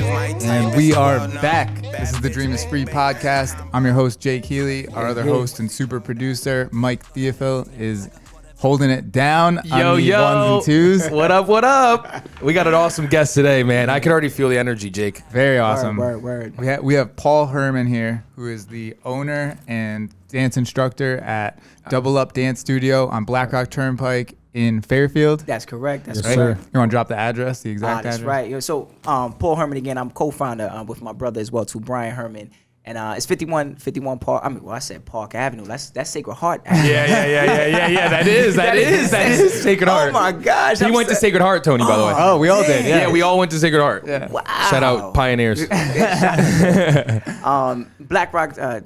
And we are back. This is the Dream is Free podcast. I'm your host, Jake Healy. Our other host and super producer, Mike Theophil, is holding it down on the ones and twos. What up? We got an awesome guest today, man. I can already feel the energy, Jake. Very awesome. Word. We have Paul Herman here, who is the owner and dance instructor at Double Up Dance Studio on Black Rock Turnpike in Fairfield. That's correct. That's right. correct. You want to drop the address, the exact address? That's right. So Paul Herman again. I'm co-founder with my brother as well, too, Brian Herman. And it's 51 Park. I said Park Avenue. That's Sacred Heart Avenue. Yeah. That is Sacred Heart. Oh my gosh. He went to Sacred Heart, Tony, by the way. Oh, we all did. Yeah, we all went to Sacred Heart. Yeah. Wow. Shout out Pioneers. Black Rock.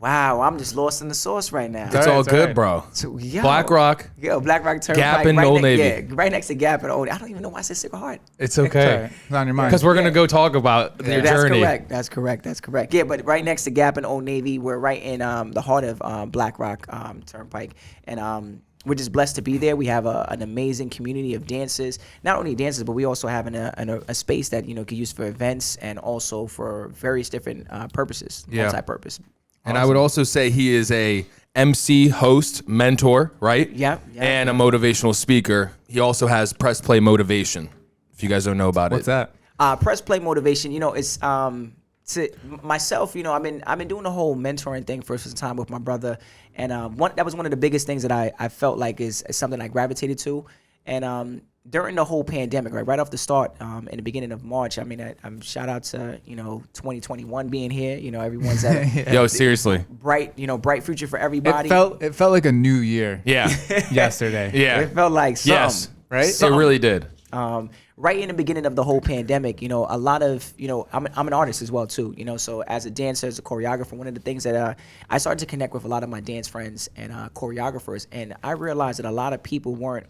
Wow, I'm just lost in the sauce right now. It's all good, bro. So, Black Rock. Black Rock Turnpike. Gap and right Old Navy. Yeah, right next to Gap and Old Navy. I don't even know why I said Sacred Heart. It's okay. It's on your mind. Because we're going to go talk about your journey. That's correct. Yeah, but right next to Gap and Old Navy, we're right in the heart of Black Rock Turnpike. And we're just blessed to be there. We have an amazing community of dancers. Not only dancers, but we also have a space that, can use for events and also for various different purposes, multi-purpose. And I would also say he is a MC, host, mentor, right? Yeah. And a motivational speaker. He also has Press Play Motivation, if you guys don't know about What's that? Press Play Motivation, it's to myself, I've been doing the whole mentoring thing for some time with my brother. And that was one of the biggest things that I felt like is something I gravitated to. And during the whole pandemic, right off the start, in the beginning of March, I'm shout out to 2021 being here. Everyone's at Yo, seriously, bright future for everybody. It felt like a new year. Yeah, yesterday. Yeah, it felt like something. Yes, right. Something. It really did. Right in the beginning of the whole pandemic, a lot of, I'm an artist as well too, so as a dancer, as a choreographer, one of the things that I started to connect with a lot of my dance friends and choreographers, and I realized that a lot of people weren't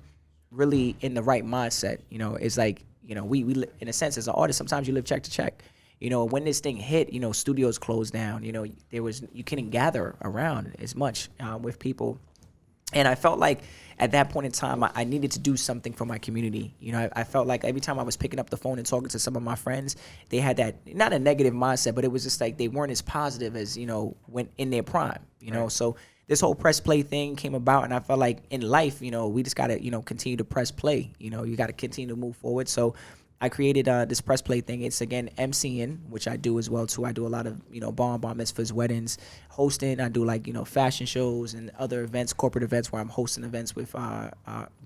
really in the right mindset. It's like, we in a sense as an artist, sometimes you live check to check. When this thing hit, studios closed down, you couldn't gather around as much with people. And I felt like at that point in time, I needed to do something for my community. I felt like every time I was picking up the phone and talking to some of my friends, they had that, not a negative mindset, but it was just like they weren't as positive as, when in their prime, Right. So this whole press play thing came about, and I felt like in life, we just got to, continue to press play. You got to continue to move forward. So I created this press play thing. It's, again, MCing, which I do as well, too. I do a lot of, bar mitzvahs, weddings, hosting. I do, fashion shows and other events, corporate events where I'm hosting events with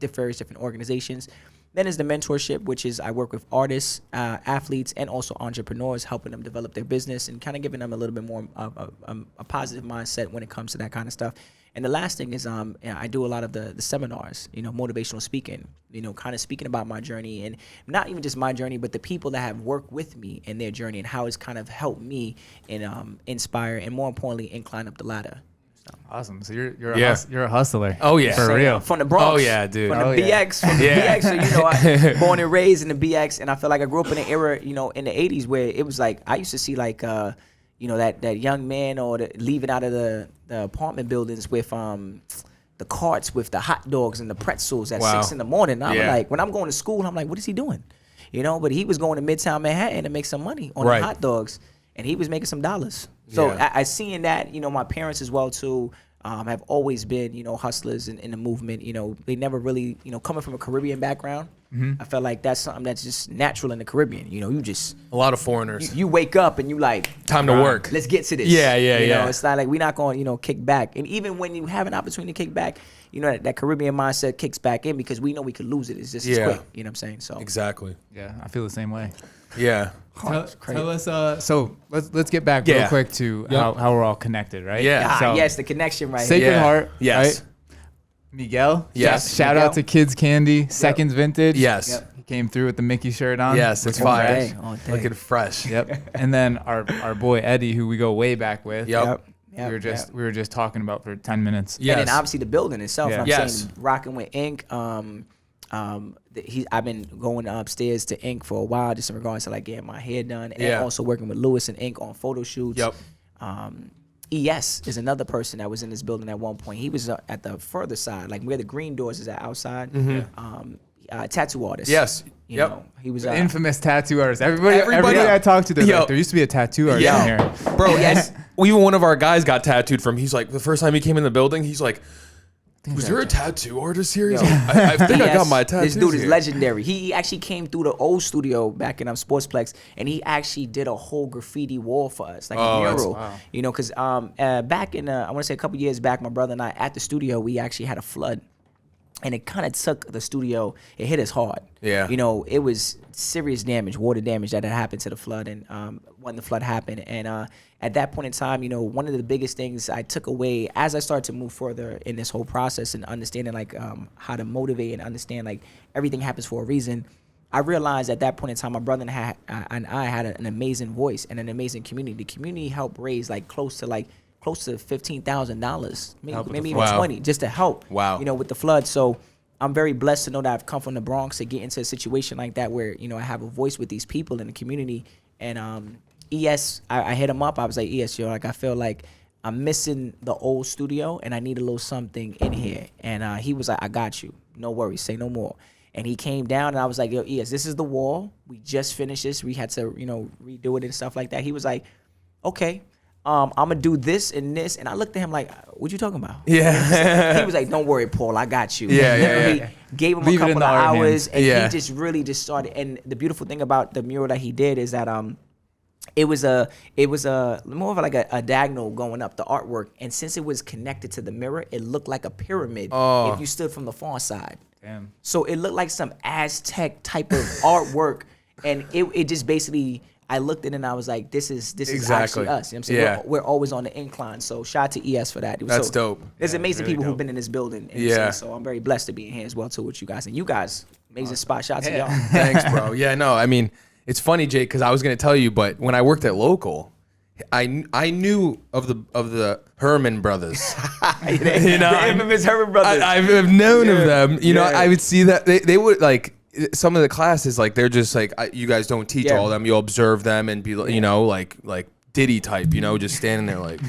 various different organizations. Then is the mentorship, which is I work with artists, athletes, and also entrepreneurs, helping them develop their business and kind of giving them a little bit more of a positive mindset when it comes to that kind of stuff. And the last thing is I do a lot of the seminars, motivational speaking, kind of speaking about my journey, and not even just my journey, but the people that have worked with me in their journey and how it's kind of helped me and inspire and, more importantly, incline up the ladder. Awesome. So you're a hustler. Oh yeah, for real. From the Bronx. Oh yeah, dude. From the BX. From the BX. So I born and raised in the BX, and I feel like I grew up in an era, in the '80s where it was like I used to see like that young man leaving out of the apartment buildings with the carts with the hot dogs and the pretzels at 6 in the morning. I'm like, when I'm going to school, I'm like, what is he doing? But he was going to Midtown Manhattan to make some money on the hot dogs, and he was making some dollars. So I seeing that, my parents as well too, have always been, hustlers in the movement. They never really, coming from a Caribbean background, I felt like that's something that's just natural in the Caribbean. You just a lot of foreigners. You wake up and you like time to work. Let's get to this. Yeah. It's not like we're not going, kick back. And even when you have an opportunity to kick back, that Caribbean mindset kicks back in because we know we could lose it. It's just as quick. You know what I'm saying? So exactly. Yeah, I feel the same way. Yeah. Tell us. So let's get back real quick to how we're all connected, right? Yeah. So, yes, the connection right Sacred here. Heart. Yes. Right? Miguel. Yes. Shout out to Kids Candy. Seconds Vintage. Yes. Yep. He came through with the Mickey shirt on. Yes, it's fire. All day. Looking fresh. Yep. And then our boy Eddie, who we go way back with. Yep. We were just talking about for 10 minutes. Yes. And then obviously the building itself. Yeah. I'm saying rocking with Ink. I've been going upstairs to Ink for a while, just in regards to like getting my hair done, and also working with Lewis and Ink on photo shoots. Yep. ES is another person that was in this building at one point. He was at the further side, like where the green doors is at outside. tattoo artist. Yes. You know, he was infamous tattoo artist. Everybody I talked to, they're like, there used to be a tattoo artist in here. Bro, yes. Even one of our guys got tattooed from. He's like, the first time he came in the building, he's like, was there a tattoo artist here? He's like, I think I got my tattoo. This dude is legendary. He actually came through the old studio back in Sportsplex, and he actually did a whole graffiti wall for us, like a mural. Wow. You know, because back in I want to say a couple years back, my brother and I at the studio, we actually had a flood. And it kind of took the studio. It hit us hard. Yeah. You know, it was serious damage, water damage that had happened to the flood, and when the flood happened. And at that point in time, you know, one of the biggest things I took away as I started to move further in this whole process and understanding like how to motivate and understand like everything happens for a reason. I realized at that point in time, my brother and I had an amazing voice and an amazing community. The community helped raise like close to $15,000, maybe even 20, just to help. Wow. You know, with the flood. So I'm very blessed to know that I've come from the Bronx to get into a situation like that where, you know, I have a voice with these people in the community. And ES, I hit him up. I was like, ES, yo, like I feel like I'm missing the old studio and I need a little something in here. And he was like, I got you. No worries. Say no more. And he came down and I was like, yo, ES, this is the wall. We just finished this. We had to, you know, redo it and stuff like that. He was like, okay. I'm gonna do this and this, and I looked at him like, "What you talking about?" Yeah. He was like, "Don't worry, Paul, I got you." Yeah. Gave him a couple of hours, and he just really just started. And the beautiful thing about the mural that he did is that it was a more of like a diagonal going up the artwork, and since it was connected to the mirror, it looked like a pyramid if you stood from the far side. Damn. So it looked like some Aztec type of artwork, and it just basically. I looked at it and I was like, this is actually us. You know what I'm saying? Yeah. We're always on the incline. So shout out to ES for that. That's dope. There's amazing really people dope. who've been in this building. Yeah. So I'm very blessed to be in here as well too with you guys. And you guys, amazing spot. Shout out to y'all. Thanks, bro. Yeah, no, I mean, it's funny, Jake, because I was going to tell you, but when I worked at Local, I knew of the Herman brothers. You know, the infamous Herman brothers. I've known of them. You know, I would see that they would like some of the classes, like they're just like, you guys don't teach all of them. You'll observe them and be, you know, like Diddy type, you know, just standing there like,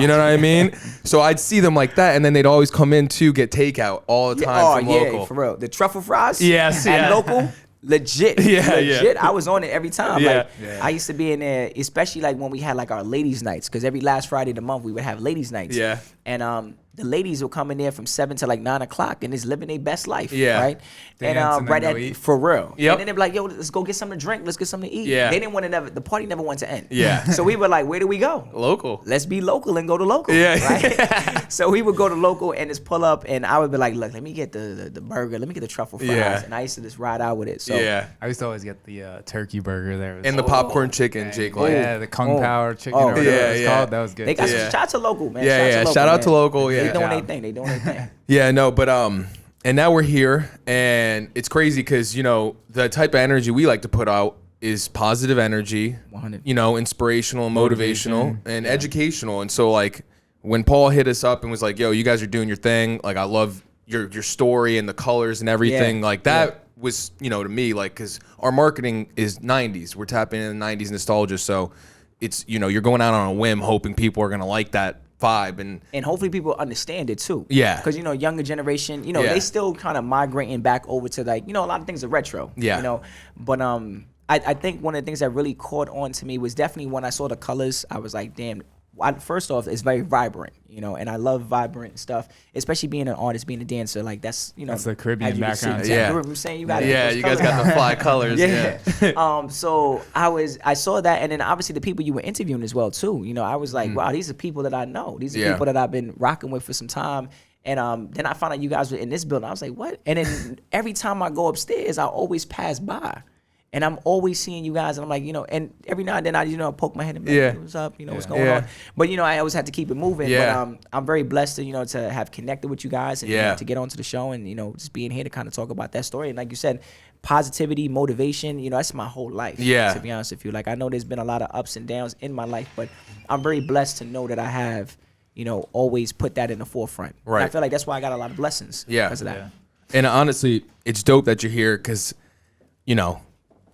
you know what I mean? So I'd see them like that, and then they'd always come in to get takeout all the time from Local. For real. The truffle fries. Yes, at Local. Legit. Yeah. I was on it every time. Yeah. Like I used to be in there, especially like when we had like our ladies' nights, because every last Friday of the month we would have ladies' nights. Yeah. And the ladies will come in there from 7 to like 9 o'clock and just living their best life. Yeah. Right. And right at for real. Yep. And then they'd be like, yo, let's go get something to drink. Let's get something to eat. Yeah. They didn't want to the party never wanted to end. Yeah. So we were like, where do we go? Local. Let's be local and go to Local. Yeah. Right? So we would go to Local and just pull up, and I would be like, look, let me get the burger. Let me get the truffle fries. Yeah. And I used to just ride out with it. So I used to always get the turkey burger there. And the popcorn chicken, Jake. Like, yeah, the Kung Pao chicken or whatever it's called. That was good. They got some shout out to Local, man. Shout out to Local. Yeah. They doing their thing. They doing their thing. Yeah, no, but and now we're here, and it's crazy because, you know, the type of energy we like to put out is positive energy, 100. you know, inspirational, motivational, and educational. And so, like, when Paul hit us up and was like, yo, you guys are doing your thing, like, I love your story and the colors and everything, like, that was, you know, to me, like, because our marketing is 90s. We're tapping in the 90s nostalgia, so it's, you know, you're going out on a whim hoping people are going to like that vibe, and hopefully people understand it too. Yeah. Because, you know, younger generation, you know, they still kind of migrating back over to, like, you know, a lot of things are retro. Yeah. You know, but I think one of the things that really caught on to me was definitely when I saw the colors. I was like, damn. First off, it's very vibrant, you know, and I love vibrant stuff, especially being an artist, being a dancer. Like, that's, you know, that's the Caribbean background. Yeah. You know what I'm saying? You got you guys got the fly colors. So I saw that, and then obviously the people you were interviewing as well too. You know, I was like, wow, these are people that I know. These are people that I've been rocking with for some time. And then I found out you guys were in this building. I was like, what? And then every time I go upstairs, I always pass by. And I'm always seeing you guys, and I'm like, you know, and every now and then I, you know, poke my head and be like, what's up, you know, what's going on? But, you know, I always had to keep it moving. But I'm very blessed to, you know, to have connected with you guys and you know, to get onto the show and, you know, just being here to kind of talk about that story. And like you said, positivity, motivation, you know, that's my whole life. Yeah. To be honest with you, like, I know there's been a lot of ups and downs in my life, but I'm very blessed to know that I have, you know, always put that in the forefront. Right. And I feel like that's why I got a lot of blessings. Because of that. And honestly, it's dope that you're here because, you know,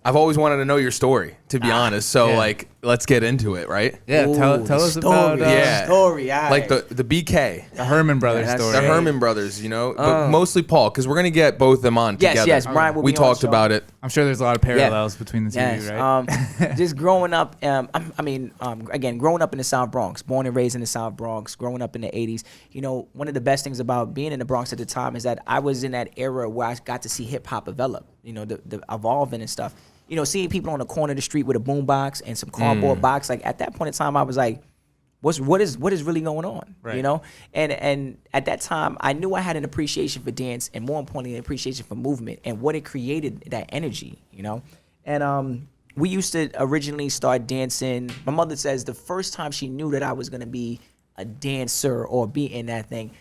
I've always wanted to know your story. to be honest. So like, let's get into it, right? Yeah, Ooh, tell us about story. All Like right. the BK. the Herman brothers that's story. The Herman brothers, but mostly Paul, because we're gonna get both of them on together. Yes, Brian will we be on the talked show. about it. I'm sure there's a lot of parallels between the two of you, right? Just growing up, again, growing up in the South Bronx, born and raised in the South Bronx, growing up in the 80s, one of the best things about being in the Bronx at the time is that I was in that era where I got to see hip hop develop, the evolving and stuff. Seeing people on the corner of the street with a boombox and some cardboard box, like at that point in time, I was like, what is really going on? Right. And at that time I knew I had an appreciation for dance, and more importantly, an appreciation for movement and what it created, that energy, and we used to originally start dancing. My mother says the first time she knew that I was going to be a dancer or be in that thing,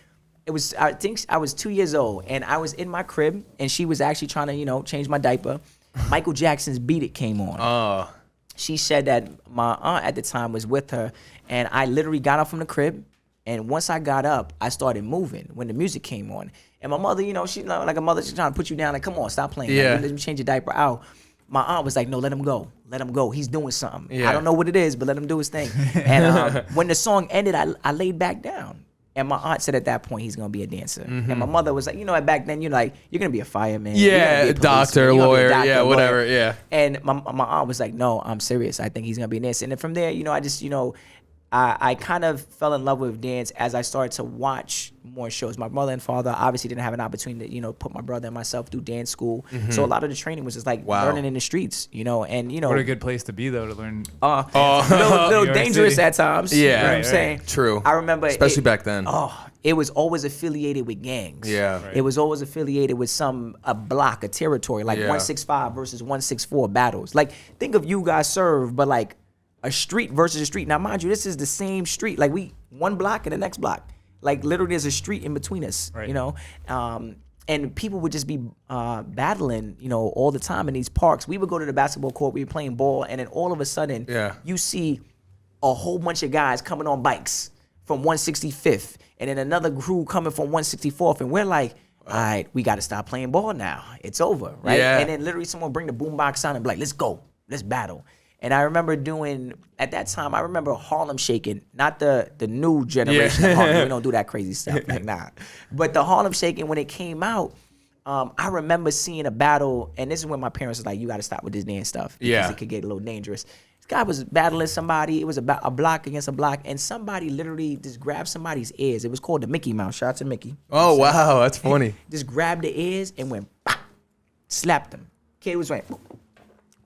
I think I was 2 years old, and I was in my crib, and she was actually trying to change my diaper. Michael Jackson's Beat It came on. She said that my aunt at the time was with her, and I literally got up from the crib, and once I got up, I started moving when the music came on. And my mother, she's like a mother, she's trying to put you down, like, come on, stop playing. Yeah. Like, let me change your diaper out. My aunt was like, no, let him go. Let him go. He's doing something. Yeah. I don't know what it is, but let him do his thing. And when the song ended, I laid back down. And my aunt said at that point, he's going to be a dancer. And my mother was like, back then, you're going to be a fireman. Yeah, doctor, lawyer, whatever, yeah. And my aunt was like, no, I'm serious. I think he's going to be a dancer. And then from there, I just, I kind of fell in love with dance as I started to watch more shows. My mother and father obviously didn't have an opportunity to, put my brother and myself through dance school. So a lot of the training was just like learning in the streets, and What a good place to be though to learn. little dangerous at times. Yeah, you know what I'm right. saying? True. I remember, especially back then. It was always affiliated with gangs. Yeah. Right. It was always affiliated with a block, a territory, like 165 versus 164 battles. Like, think of You Guys Serve, but like a street versus a street. Now, mind you, this is the same street. Like, one block and the next block. Like, literally, there's a street in between us, right. And people would just be battling, all the time in these parks. We would go to the basketball court, we were playing ball, and then all of a sudden, you see a whole bunch of guys coming on bikes from 165th, and then another crew coming from 164th, and we're like, all right, we got to stop playing ball now. It's over, right? Yeah. And then literally someone bring the boombox on and be like, let's go, let's battle. And I remember at that time, I remember Harlem Shaking, not the new generation of Harlem. We don't do that crazy stuff, like, nah. But the Harlem Shaking, when it came out, I remember seeing a battle, and this is when my parents was like, you got to stop with this dance stuff, because it could get a little dangerous. This guy was battling somebody. It was a block against a block, and somebody literally just grabbed somebody's ears. It was called the Mickey Mouse. Shout out to Mickey. Oh, wow, that's funny. Just grabbed the ears and went, pop, slapped him. Kid was right,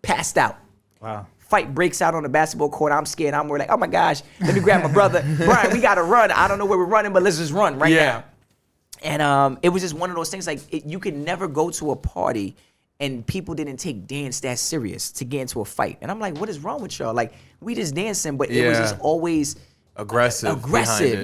passed out. Wow. Fight breaks out on the basketball court. I'm scared. I'm like, oh my gosh, let me grab my brother. Brian, we got to run. I don't know where we're running, but let's just run right now. And it was just one of those things, like, you could never go to a party and people didn't take dance that serious to get into a fight. And I'm like, what is wrong with y'all? Like, we just dancing, but it was just always aggressive.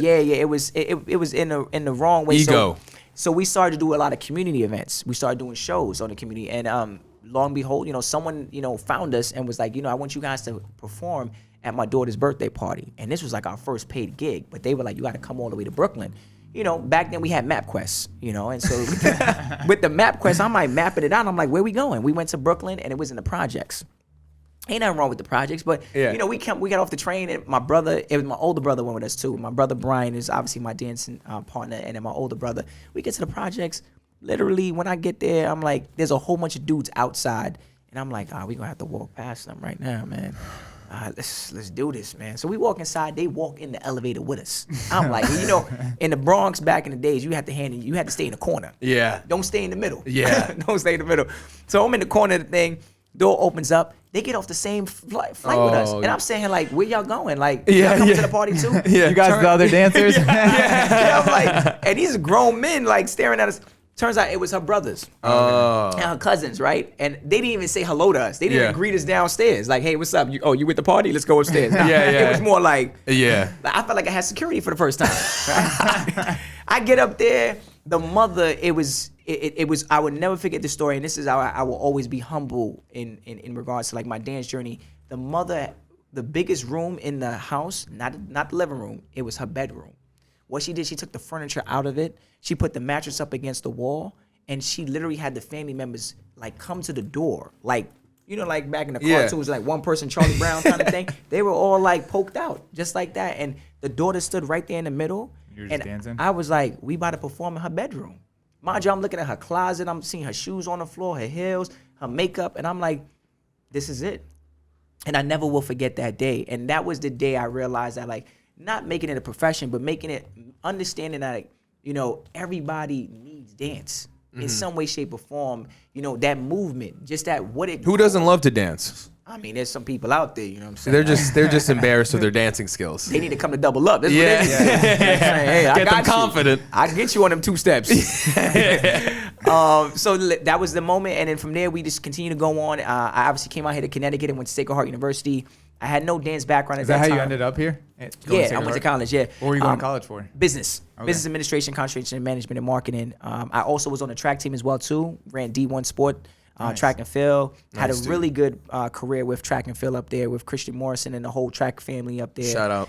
Yeah. It was in the wrong way. Ego. So we started to do a lot of community events. We started doing shows on the community, and lo and behold, someone found us and was like, I want you guys to perform at my daughter's birthday party. And this was like our first paid gig, but they were like, you got to come all the way to Brooklyn. Back then we had MapQuest, and so with the MapQuest, I'm like mapping it out. I'm like, where we going? We went to Brooklyn, and it was in the projects. Ain't nothing wrong with the projects, but we got off the train, and my older brother went with us too. My brother Brian is obviously my dancing partner, and then my older brother. We get to the projects. Literally, when I get there, I'm like, there's a whole bunch of dudes outside, and I'm like, we gonna have to walk past them right now, man. Let's do this, man. So we walk inside. They walk in the elevator with us. I'm like, in the Bronx back in the days, you had to stay in the corner. Yeah. Don't stay in the middle. Yeah. Don't stay in the middle. So I'm in the corner of the thing. Door opens up. They get off the same flight with us, and I'm saying, like, where y'all going? Like, y'all coming to the party too? You guys, the other dancers. I'm like, and these grown men like staring at us. Turns out it was her brothers and her cousins, right? And they didn't even say hello to us. They didn't even greet us downstairs. Like, hey, what's up? You with the party? Let's go upstairs. Nah, it was more like, I felt like I had security for the first time. Right? I get up there. The mother, it was. I would never forget the story, and this is how I will always be humble in regards to like my dance journey. The mother, the biggest room in the house, not the living room. It was her bedroom. What she did, she took the furniture out of it. She put the mattress up against the wall, and she literally had the family members like come to the door, like You know, like back in the Yeah. cartoons, like one person, Charlie Brown kind of thing. They were all like poked out, just like that. And the daughter stood right there in the middle. You were just and dancing? I was like, we about to perform in her bedroom. Mind you, I'm looking at her closet. I'm seeing her shoes on the floor, her heels, her makeup. And I'm like, this is it. And I never will forget that day. And that was the day I realized that, like, not making it a profession, but making it, understanding that, like, you know, everybody needs dance in some way, shape, or form. You know, that movement, just that what it. Who doesn't love to dance? I mean, there's some people out there, you know what I'm saying? They're just embarrassed with their dancing skills. They need to come to double up. That's Yeah. what they need. Hey, I Get them got you. confident. I can get you on them 2 steps. So that was the moment, and then from there we just continued to go on. I obviously came out here to Connecticut and went to Sacred Heart University. I had no dance background at Is that that how time. you ended up here? Yeah, I went to college. Yeah. What were you going to college for? Business, Okay. business administration, concentration in management and marketing. I also was on the track team as well too. Ran D1 sport, Nice. track and field. Had a Nice, dude. really good career with track and field up there with Christian Morrison and the whole track family up there. Shout out.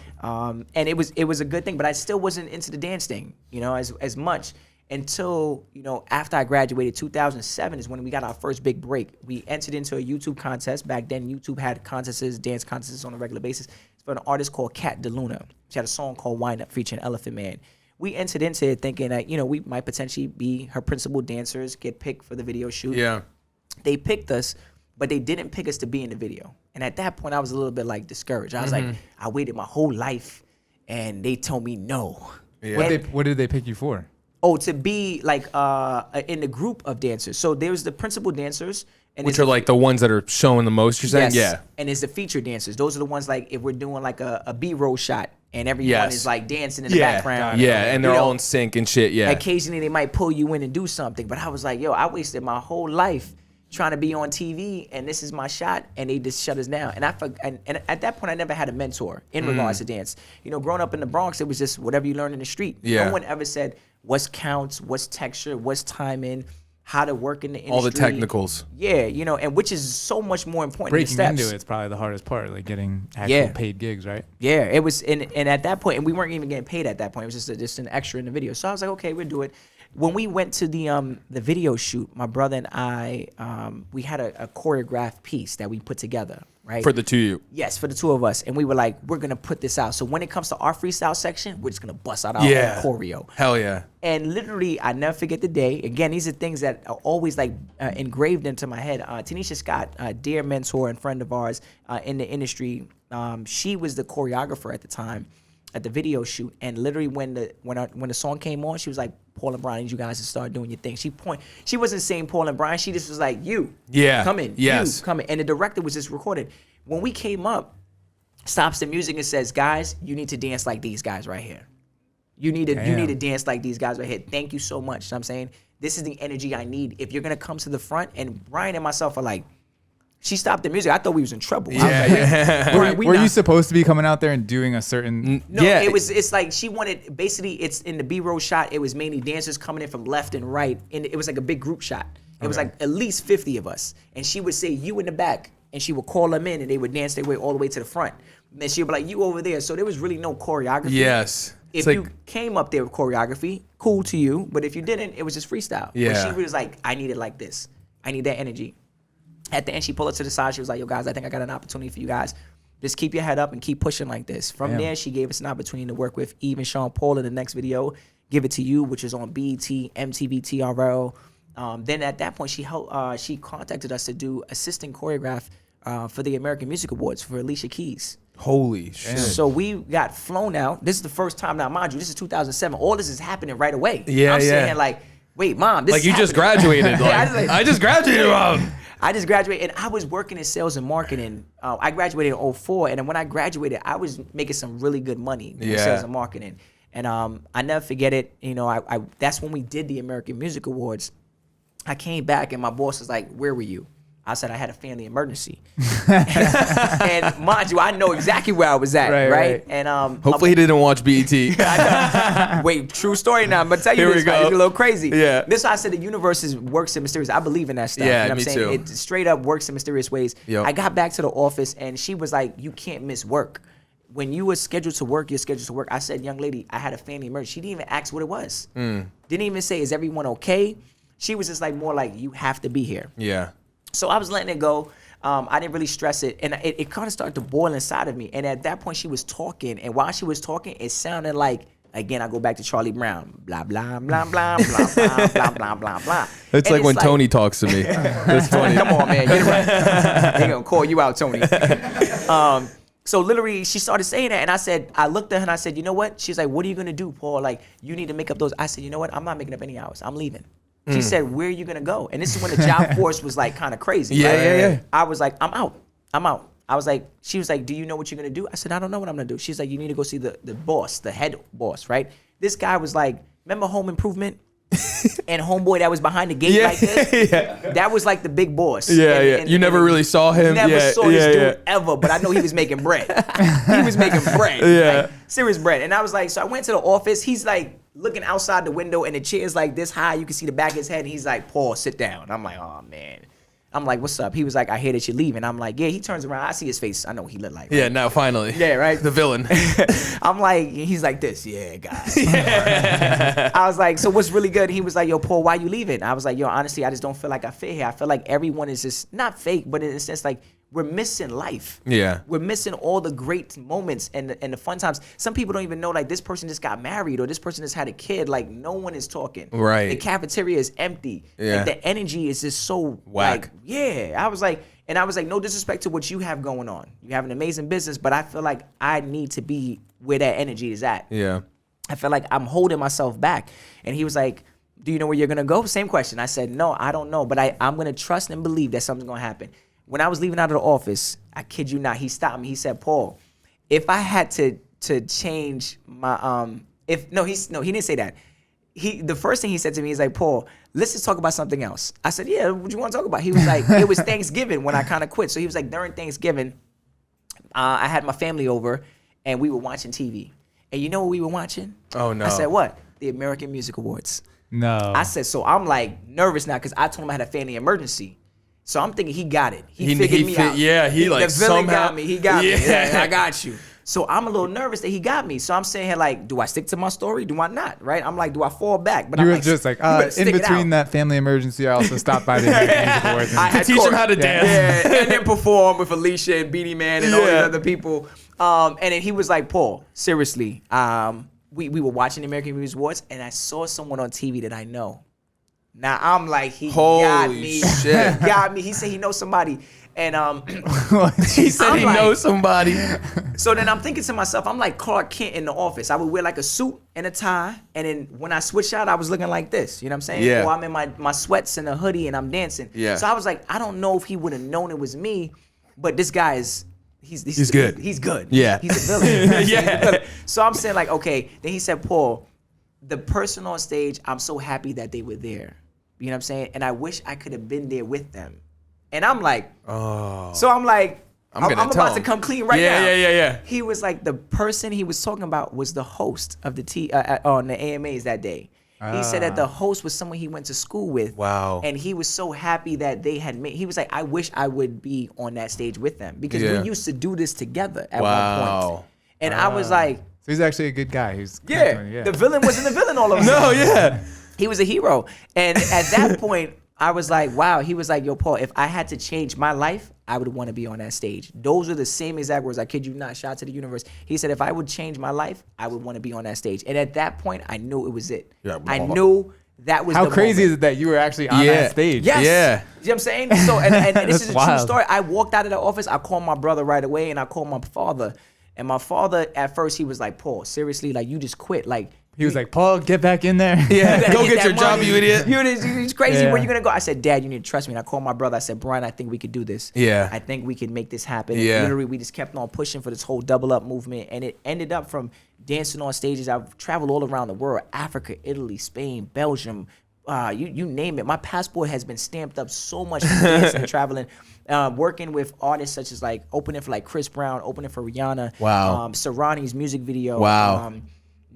And it was a good thing, but I still wasn't into the dance thing, you know, as much until, you know, after I graduated. 2007 is when we got our first big break. We entered into a YouTube contest. Back then, YouTube had contests, dance contests on a regular basis. It's for an artist called Kat DeLuna. She had a song called Wind Up featuring Elephant Man. We entered into it thinking that, you know, we might potentially be her principal dancers, get picked for the video shoot. Yeah. They picked us, but they didn't pick us to be in the video. And at that point, I was a little bit like discouraged. I was like, I waited my whole life, and they told me no. Yeah. What did they pick you for? Oh, to be like in the group of dancers. So there's the principal dancers, and Which there's are like the ones that are showing the most, you're saying? yes, Yeah. and there's the featured dancers. Those are the ones like if we're doing like a B-roll shot and everyone Yes. is like dancing in the Yeah. background. Yeah, and they're You know, all in sync and shit. Yeah. occasionally they might pull you in and do something, but I was like, yo, I wasted my whole life trying to be on TV, and this is my shot, and they just shut us down. And and at that point, I never had a mentor in regards to dance. You know, growing up in the Bronx, it was just whatever you learn in the street. Yeah. No one ever said what's counts, what's texture, what's timing, how to work in the industry. All the technicals. Yeah, you know, and which is so much more important than Breaking the steps. into it's probably the hardest part, like getting actual Yeah. paid gigs, right? Yeah, it was, and at that point, and we weren't even getting paid at that point. It was just an extra in the video. So I was like, okay, we'll do it. When we went to the video shoot, my brother and I, we had a choreographed piece that we put together, right? For the two of you. Yes, for the two of us, and we were like, we're gonna put this out. So when it comes to our freestyle section, we're just gonna bust out our Yeah. own choreo. Hell yeah. And literally, I never forget the day. Again, these are things that are always like engraved into my head. Tanisha Scott, a dear mentor and friend of ours in the industry, she was the choreographer at the time at the video shoot. And literally, when the song came on, she was like, "Paul and Brian, I need you guys to start doing your thing." She wasn't saying Paul and Brian. She just was like, "You, Yeah. come in, Yes. you come in." And the director was just recorded. When we came up, stops the music and says, "Guys, you need to dance like these guys right here. You need to dance like these guys right here. Thank you so much." So I'm saying, this is the energy I need. If you're gonna come to the front, and Brian and myself are like, she stopped the music. I thought we was in trouble. I was like, Brian, we Were you not- supposed to be coming out there and doing a certain? No, Yeah. it's like she wanted, basically it's in the B-roll shot, it was mainly dancers coming in from left and right, and it was like a big group shot. It was Okay. like at least 50 of us, and she would say, "You in the back," and she would call them in, and they would dance their way all the way to the front. And then she would be like, "You over there." So there was really no choreography. Yes. If It's like, you came up there with choreography, cool to you, but if you didn't, it was just freestyle. Yeah. But she was like, "I need it like this. I need that energy." At the end, she pulled us to the side. She was like, "Yo, guys, I think I got an opportunity for you guys. Just keep your head up and keep pushing like this." From Damn. there, she gave us an opportunity to work with Eve and Sean Paul in the next video, "Give It to You," which is on BET, MTV, TRL. Then at that point, she contacted us to do assistant choreograph for the American Music Awards for Alicia Keys. holy shit. So we got flown out. This is the first time now, mind you, this is 2007. All this is happening right away. Yeah, I'm yeah. saying like, wait, Mom, this Like is you just happening. graduated. Like, Yeah, I just graduated, Mom. I just graduated, and I was working in sales and marketing. I graduated in 2004, and then when I graduated, I was making some really good money in Yeah. sales and marketing. And I never forget it. You know, I that's when we did the American Music Awards. I came back, and my boss was like, "Where were you?" I said, "I had a family emergency." And mind you, I know exactly where I was at, Right, right? right. And Hopefully he didn't watch BET. wait, true story now. I'm gonna tell you Here we this, man. go. It's a little crazy. Yeah. This is why I said the universe works in mysterious. I believe in that stuff. Yeah, you know what me I'm saying? too. It straight up works in mysterious ways. Yep. I got back to the office and she was like, "You can't miss work. When you were scheduled to work, you're scheduled to work." I said, "Young lady, I had a family emergency." She didn't even ask what it was. Didn't even say, "Is everyone okay?" She was just like more like, "You have to be here." Yeah. So I was letting it go. I didn't really stress it, and it kind of started to boil inside of me. And at that point, she was talking, and while she was talking, it sounded like, again, I go back to Charlie Brown, blah blah blah blah blah blah blah blah blah blah. It's like when Tony talks to me. That's funny. Come on, man, get it right. They gonna call you out, Tony. So literally, she started saying that, and I looked at her and I said, you know what? She's like, what are you gonna do, Paul? Like, you need to make up those. I said, you know what? I'm not making up any hours. I'm leaving. She said, where are you gonna go? And this is when the job force was like kind of crazy. Yeah, right? yeah. I was like, I'm out. I was like, she was like, do you know what you're gonna do? I said, I don't know what I'm gonna do. She's like, you need to go see the boss, the head boss, right? This guy was like, remember Home Improvement? And homeboy that was behind the gate like this? That was like the big boss. And you never really saw him? Never saw this dude ever, but I know he was making bread. He was making bread. Like, serious bread. And I was like, so I went to the office. He's like looking outside the window and the chair's like this high. You can see the back of his head. And he's like, Paul, sit down. I'm like, oh, man. I'm like, what's up? He was like, I hear that you're leaving. I'm like, yeah. He turns around. I see his face. I know what he looked like. Right? Yeah, now finally. Yeah, right? The villain. I'm like, he's like this. Yeah, guys. I was like, so what's really good? He was like, yo, Paul, why you leaving? I was like, yo, honestly, I just don't feel like I fit here. I feel like everyone is just not fake, but in a sense, like, we're missing life. Yeah. We're missing all the great moments and the fun times. Some people don't even know, like, this person just got married or this person just had a kid. Like, no one is talking. Right. The cafeteria is empty. Yeah. Like, the energy is just so whack. Like, yeah. I was like, no disrespect to what you have going on. You have an amazing business, but I feel like I need to be where that energy is at. Yeah. I feel like I'm holding myself back. And he was like, do you know where you're going to go? Same question. I said, no, I don't know, but I'm going to trust and believe that something's going to happen. When I was leaving out of the office, I kid you not, he stopped me. He said, Paul, if I had to change my he didn't say that. The first thing he said to me is like, Paul, let's just talk about something else. I said, yeah, what you want to talk about? He was like, it was Thanksgiving when I kind of quit. So he was like, during Thanksgiving, I had my family over and we were watching TV. And you know what we were watching? Oh, no. I said, what? The American Music Awards. No. I said, so I'm like nervous now because I told him I had a family emergency. So I'm thinking he got it. He figured me out. Yeah, he like the villain somehow got me. He got me. Yeah. Yeah, I got you. So I'm a little nervous that he got me. So I'm saying here like, do I stick to my story? Do I not? Right? I'm like, do I fall back? But You I'm were like, just like, stick in it between out. that family emergency, I also stopped by the Music Awards. I had teach him how to dance. Yeah, and then perform with Alicia and Beanie Man and all these other people. And then he was like, Paul, seriously, we were watching the American Music Awards and I saw someone on TV that I know. Now I'm like, he got me. Shit. He got me. He said he knows somebody. And He said I'm he like- knows somebody. so then I'm thinking to myself, I'm like Clark Kent in the office. I would wear like a suit and a tie. And then when I switched out, I was looking like this. You know what I'm saying? Yeah. Or I'm in my sweats and a hoodie and I'm dancing. Yeah. So I was like, I don't know if he would have known it was me, but this guy is he's good. He's good. Yeah. He's a villain. Yeah. So I'm saying like, okay. Then he said, Paul, the person on stage, I'm so happy that they were there. You know what I'm saying? And I wish I could have been there with them. And I'm like, Oh. so I'm like, I'm tell about to him. come clean right now. Yeah. He was like, the person he was talking about was the host of on the AMAs that day. He said that the host was someone he went to school with. Wow. And he was so happy that they had made, he was like, I wish I would be on that stage with them because Yeah. we used to do this together at one Wow. point. And I was like, So he's actually a good guy. He's yeah, the villain wasn't the villain all of a sudden. No, yeah. He was a hero. And at that point, I was like, wow. He was like, yo, Paul, if I had to change my life, I would want to be on that stage. Those are the same exact words. I kid you not. Shout out to the universe. He said, if I would change my life, I would want to be on that stage. And at that point, I knew it was it. Yeah, I knew that was How the crazy moment. is it that you were actually on Yeah. that stage? Yes. Yeah. You know what I'm saying? So, and this is a true wild. story. I walked out of the office. I called my brother right away, and I called my father. And my father, at first, he was like, Paul, seriously, like, you just quit. Like, He was like, Paul, get back in there. Yeah. better Go get that your job, money. you idiot. It's crazy. Yeah. Where you gonna go? I said, Dad, you need to trust me. And I called my brother. I said, Brian, I think we could do this. Yeah. I think we can make this happen. Yeah. And literally, we just kept on pushing for this whole double up movement, and it ended up from dancing on stages. I've traveled all around the world: Africa, Italy, Spain, Belgium. You name it. My passport has been stamped up so much from dancing and traveling. Working with artists such as like opening for like Chris Brown, opening for Rihanna. Wow. Serrani's music video. Wow.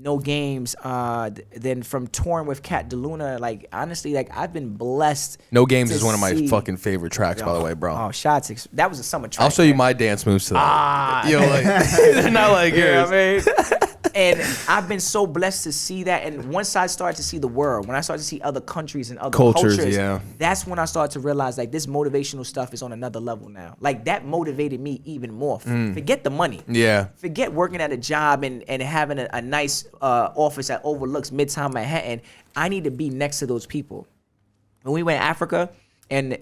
No Games. Then from touring with Cat DeLuna, like honestly, like I've been blessed. No Games to is one of my see- fucking favorite tracks, by the way, bro. Oh, shots! That was a summer track. I'll show you man. my dance moves to that. Yo, like, they're not like yours. I mean? And I've been so blessed to see that. And once I started to see the world, when I started to see other countries and other cultures, that's when I started to realize like this motivational stuff is on another level now. Like that motivated me even more. Forget the money. Yeah. Forget working at a job and having a nice office that overlooks Midtown Manhattan. I need to be next to those people. When we went to Africa, and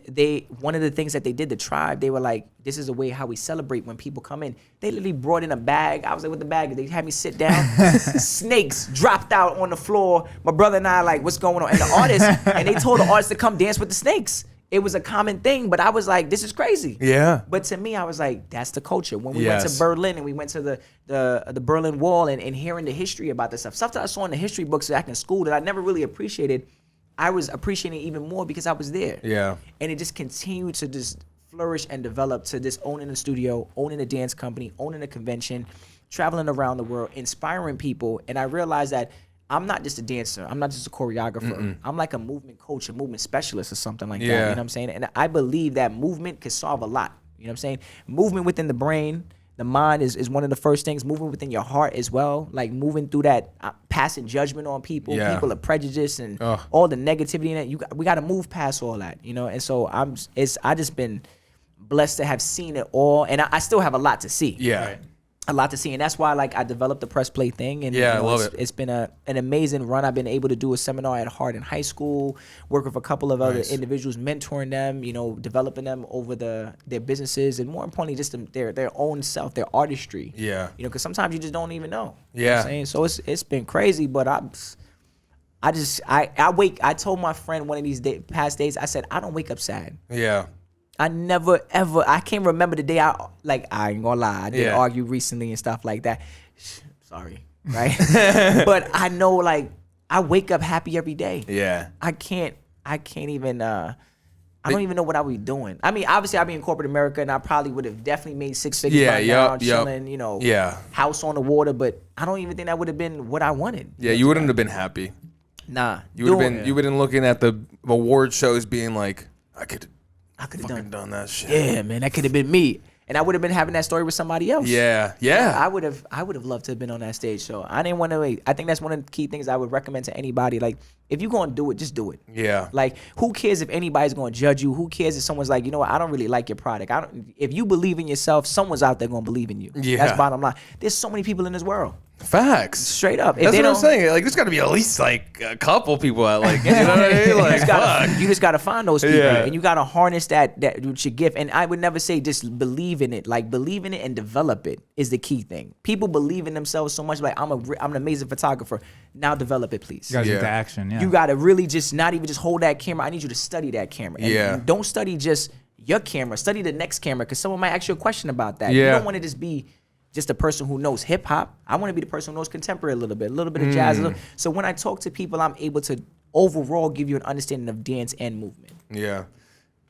one of the things that they did, the tribe, they were like, this is a way how we celebrate when people come in. They literally brought in a bag. I was like, what the bag? They had me sit down. Snakes dropped out on the floor. My brother and I like, what's going on? And the artist, and they told the artist to come dance with the snakes. It was a common thing, but I was like, this is crazy. Yeah. But to me, I was like, that's the culture. When we went to Berlin and we went to the Berlin Wall and hearing the history about this stuff that I saw in the history books back in school that I never really appreciated, I was appreciating it even more because I was there. Yeah. And it just continued to just flourish and develop to this owning a studio, owning a dance company, owning a convention, traveling around the world, inspiring people. And I realized that I'm not just a dancer. I'm not just a choreographer. I'm like a movement coach, a movement specialist or something like that. You know what I'm saying? And I believe that movement can solve a lot. You know what I'm saying? Movement within the brain, the mind is one of the first things. Moving within your heart as well. Like moving through that, passing judgment on people. Yeah. People are prejudiced and all the negativity in it. We got to move past all that, you know? And so I just been blessed to have seen it all. And I still have a lot to see. Yeah. Right? A lot to see, and that's why like I developed the press play thing, and I love it. It's been an amazing run. I've been able to do a seminar at Hardin High School, work with a couple of other individuals, mentoring them, you know, developing them over their businesses, and more importantly, just their own self, their artistry. Yeah, you know, because sometimes you just don't even know. Yeah, you know what I'm saying? So it's been crazy, but I wake. I told my friend one of these past days, I said I don't wake up sad. Yeah. I never ever. I can't remember the day I ain't gonna lie. I did argue recently and stuff like that. Sorry, right? But I know like I wake up happy every day. Yeah. I can't even. I don't even know what I would be doing. I mean, obviously I'd be in corporate America and I probably would have definitely made six figures by now, chilling, you know, house on the water. But I don't even think that would have been what I wanted. Yeah, you wouldn't have been happy. Nah, you would have been looking at the award shows, being like, I could have done that shit. Yeah, man, that could have been me, and I would have been having that story with somebody else. Yeah. I would have loved to have been on that stage. So I didn't want to wait. I think that's one of the key things I would recommend to anybody. Like, if you're gonna do it, just do it. Yeah. Like, who cares if anybody's gonna judge you? Who cares if someone's like, you know what, I don't really like your product. If you believe in yourself, someone's out there gonna believe in you. Yeah. That's bottom line. There's so many people in this world. Facts. Straight up. That's what I'm saying. Like, there's got to be at least like a couple people out. Like, you know what I mean? Like, you just gotta find those people, and you gotta harness that with your gift. And I would never say just believe in it. Like, believe in it and develop it is the key thing. People believe in themselves so much. Like, I'm an amazing photographer. Now develop it, please. You gotta get to action. Yeah. You gotta really just not even just hold that camera. I need you to study that camera. And don't study just your camera. Study the next camera, because someone might ask you a question about that. You don't want to just be just a person who knows hip hop. I want to be the person who knows contemporary a little bit of jazz. So when I talk to people, I'm able to overall give you an understanding of dance and movement. Yeah.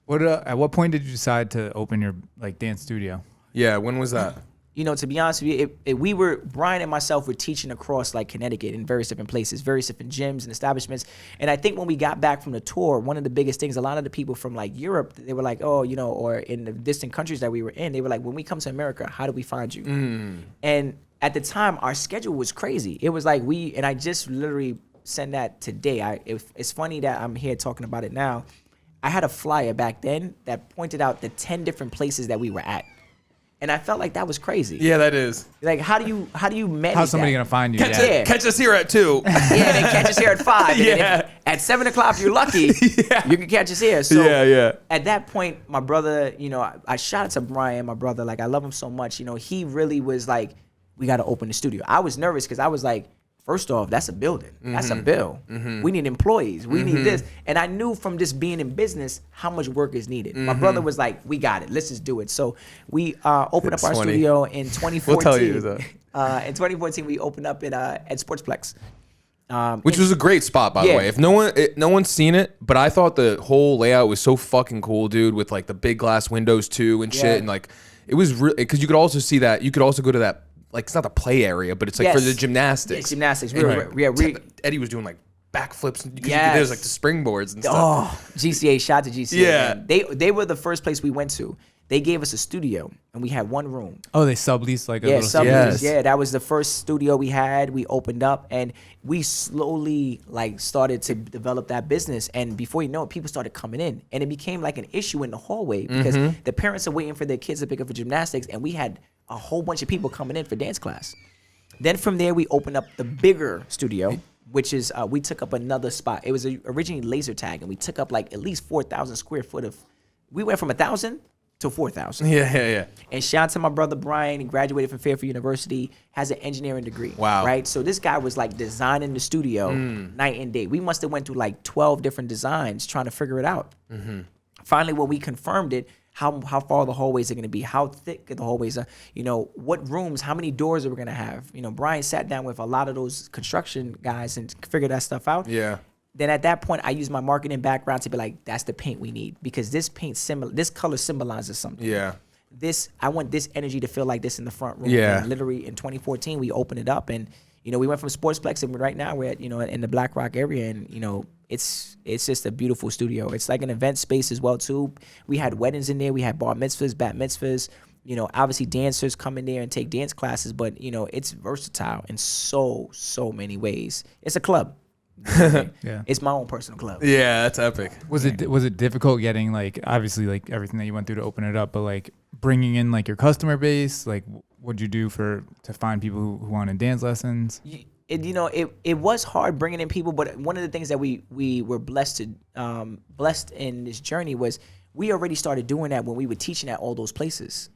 At what point did you decide to open your like dance studio? Yeah. When was that? You know, to be honest with you, Brian and myself were teaching across like Connecticut in various different places, various different gyms and establishments. And I think when we got back from the tour, one of the biggest things, a lot of the people from like Europe, they were like, oh, you know, or in the distant countries that we were in, they were like, when we come to America, how do we find you? And at the time, our schedule was crazy. It was like and I just literally sent that today. It's funny that I'm here talking about it now. I had a flyer back then that pointed out the 10 different places that we were at. And I felt like that was crazy. Yeah, that is. Like, how do you manage How's somebody that? gonna find you? Catch us here at 2. Yeah, they catch us here at 5. And at 7 o'clock, if you're lucky, you can catch us here. So at that point, my brother, you know, I shot it to Brian, my brother. Like, I love him so much. You know, he really was like, we got to open the studio. I was nervous because I was like, first off, that's a building. That's a bill. We need employees. We need this. And I knew from just being in business how much work is needed. My brother was like, we got it. Let's just do it. So we opened up our studio in 2014. We'll tell you that. In 2014, we opened up at Sportsplex. Which was a great spot, by the way. If no one's seen it, but I thought the whole layout was so fucking cool, dude, with like the big glass windows too and shit. And like, it was really, because you could also see that, you could also go to that, like, it's not the play area, but it's like for the gymnastics. Yeah, gymnastics. Eddie was doing like backflips. There's like the springboards and stuff. Oh, GCA, shout to GCA. Yeah. Man. They were the first place we went to. They gave us a studio, and we had one room. Oh, they subleased like a Yeah, little sublease. Yes. Yeah, that was the first studio we had. We opened up, and we slowly like started to develop that business. And before you know it, people started coming in, and it became like an issue in the hallway because the parents are waiting for their kids to pick up for gymnastics, and we had a whole bunch of people coming in for dance class. Then from there, we opened up the bigger studio, which is we took up another spot. It was originally laser tag, and we took up like at least 4,000 square foot of. We went from 1,000 to 4,000. Yeah. And shout out to my brother Brian. He graduated from Fairfield University, has an engineering degree. Wow. Right? So this guy was like designing the studio night and day. We must have went through like 12 different designs trying to figure it out. Finally, when we confirmed it, how far the hallways are going to be, how thick the hallways are, what rooms, how many doors are we going to have. Brian sat down with a lot of those construction guys and figured that stuff out. Yeah. Then at that point, I used my marketing background to be like, that's the paint we need because this this color symbolizes something. Yeah. I want this energy to feel like this in the front room. Yeah. And literally in 2014, we opened it up, and we went from Sportsplex, and right now we're at in the Black Rock area, and it's just a beautiful studio. It's like an event space as well too. We had weddings in there, we had bar mitzvahs, bat mitzvahs. Obviously dancers come in there and take dance classes, but it's versatile in so many ways. It's a club. Yeah. It's my own personal club. Yeah, that's epic. Was it difficult getting like obviously like everything that you went through to open it up, but like bringing in like your customer base? Like, what'd you do to find people who wanted dance lessons? It was hard bringing in people, but one of the things that we were blessed in this journey was we already started doing that when we were teaching at all those places.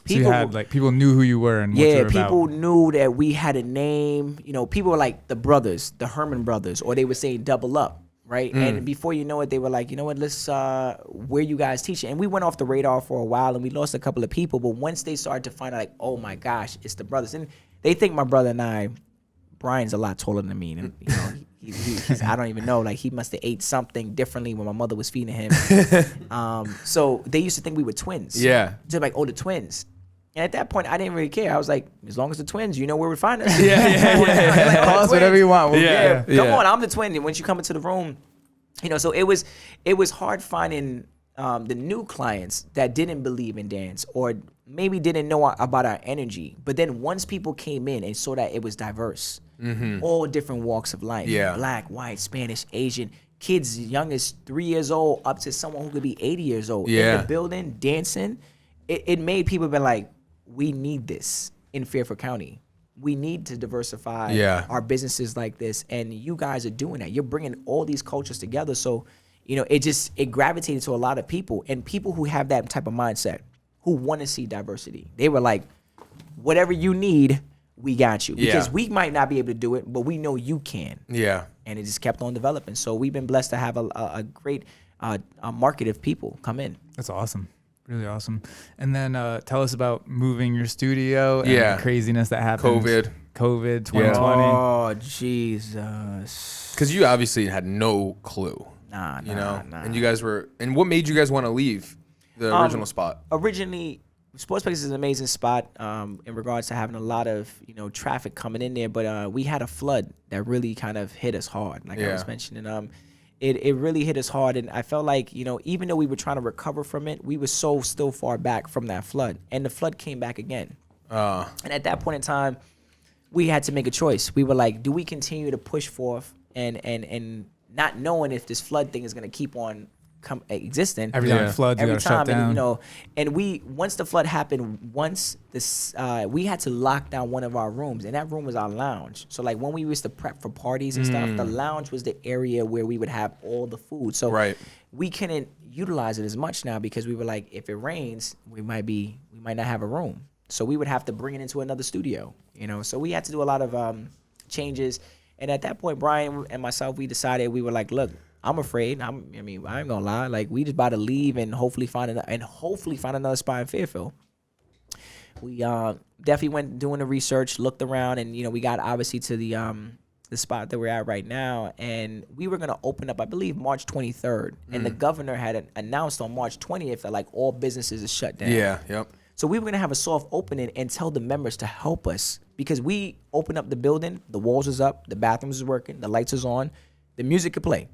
People, so you had like people knew who you were and what you were about. People knew that we had a name. People were like the brothers, the Herman brothers, or they would say double up, right? And before you know it, they were like, let's where you guys teaching? And we went off the radar for a while, and we lost a couple of people. But once they started to find out, like, oh my gosh, it's the brothers, and they think my brother and I, Brian's a lot taller than me, and he's, I don't even know, like he must have ate something differently when my mother was feeding him. So they used to think we were twins. Yeah. They're like, oh, the twins. And at that point, I didn't really care. I was like, as long as the twins, you know where we find us. Yeah. Like, oh, call us whatever you want. Come on, I'm the twin. And once you come into the room, so it was hard finding the new clients that didn't believe in dance or maybe didn't know about our energy. But then once people came in and saw that it was diverse, all different walks of life, black, white, Spanish, Asian, kids young as 3 years old up to someone who could be 80 years old in the building dancing, it made people be like, we need this in Fairfield County. We need to diversify our businesses like this, and you guys are doing that. You're bringing all these cultures together, so it gravitated to a lot of people, and people who have that type of mindset, who want to see diversity. They were like, whatever you need, we got you, because we might not be able to do it, but we know you can. Yeah, and it just kept on developing. So we've been blessed to have a great market of people come in. That's awesome. Really awesome. And then tell us about moving your studio and the craziness that happened. COVID 2020. Oh, Jesus. Because you obviously had no clue. Nah. And you guys were, and what made you guys want to leave the original spot? Originally, Sportsplex is an amazing spot in regards to having a lot of, traffic coming in there. But we had a flood that really kind of hit us hard, like I was mentioning. It really hit us hard, and I felt like, even though we were trying to recover from it, we were still far back from that flood, and the flood came back again. And at that point in time, we had to make a choice. We were like, do we continue to push forth and not knowing if this flood thing is going to keep on existing every time it floods, every you time, shut down. and once the flood happened, we had to lock down one of our rooms, and that room was our lounge. So like when we used to prep for parties and stuff, the lounge was the area where we would have all the food. So we couldn't utilize it as much now because we were like, if it rains, we might not have a room. So we would have to bring it into another studio, So we had to do a lot of changes. And at that point, Brian and myself, we decided, we were like, look, I'm afraid. I ain't gonna lie. Like, we just about to leave and hopefully find another spot in Fairfield. We definitely went doing the research, looked around, and we got obviously to the spot that we're at right now, and we were gonna open up, I believe, March 23rd, and the governor had announced on March 20th that like all businesses are shut down. Yeah. Yep. So we were gonna have a soft opening and tell the members to help us, because we opened up the building, the walls is up, the bathrooms is working, the lights is on, the music could play.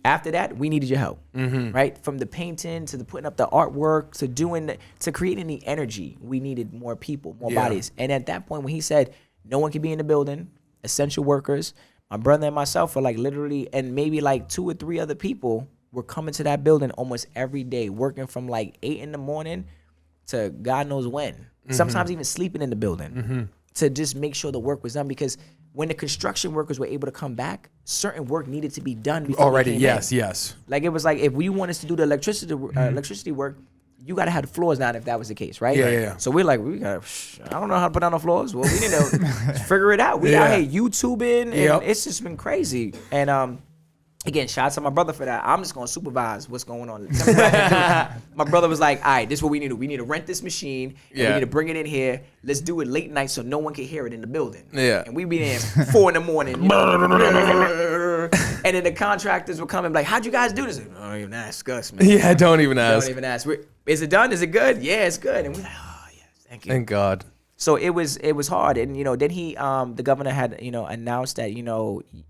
After that, we needed your help, right? From the painting to the putting up the artwork to creating the energy, we needed more people, more bodies. And at that point, when he said no one can be in the building, essential workers, my brother and myself were like literally, and maybe like 2 or 3 other people were coming to that building almost every day, working from like 8 in the morning to God knows when. Sometimes even sleeping in the building to just make sure the work was done, because when the construction workers were able to come back, certain work needed to be done before Already, they came yes, in. yes. Like it was like if we want us to do the electricity work, you got to have the floors down if that was the case, right? Yeah. So we're like, I don't know how to put down the floors. Well, we need to figure it out. We out here YouTubing, and it's just been crazy. And again, shout out to my brother for that. I'm just going to supervise what's going on. Tell me what I can do. My brother was like, all right, this is what we need to do. We need to rent this machine. And we need to bring it in here. Let's do it late night so no one can hear it in the building. Yeah. And we be there 4 in the morning. You know? And then the contractors were coming like, how'd you guys do this? Don't even ask us, man. Yeah, don't even ask. Don't even ask. Is it done? Is it good? Yeah, it's good. And we're like, oh, yes, thank you. Thank God. So it was hard, and then he the governor had announced that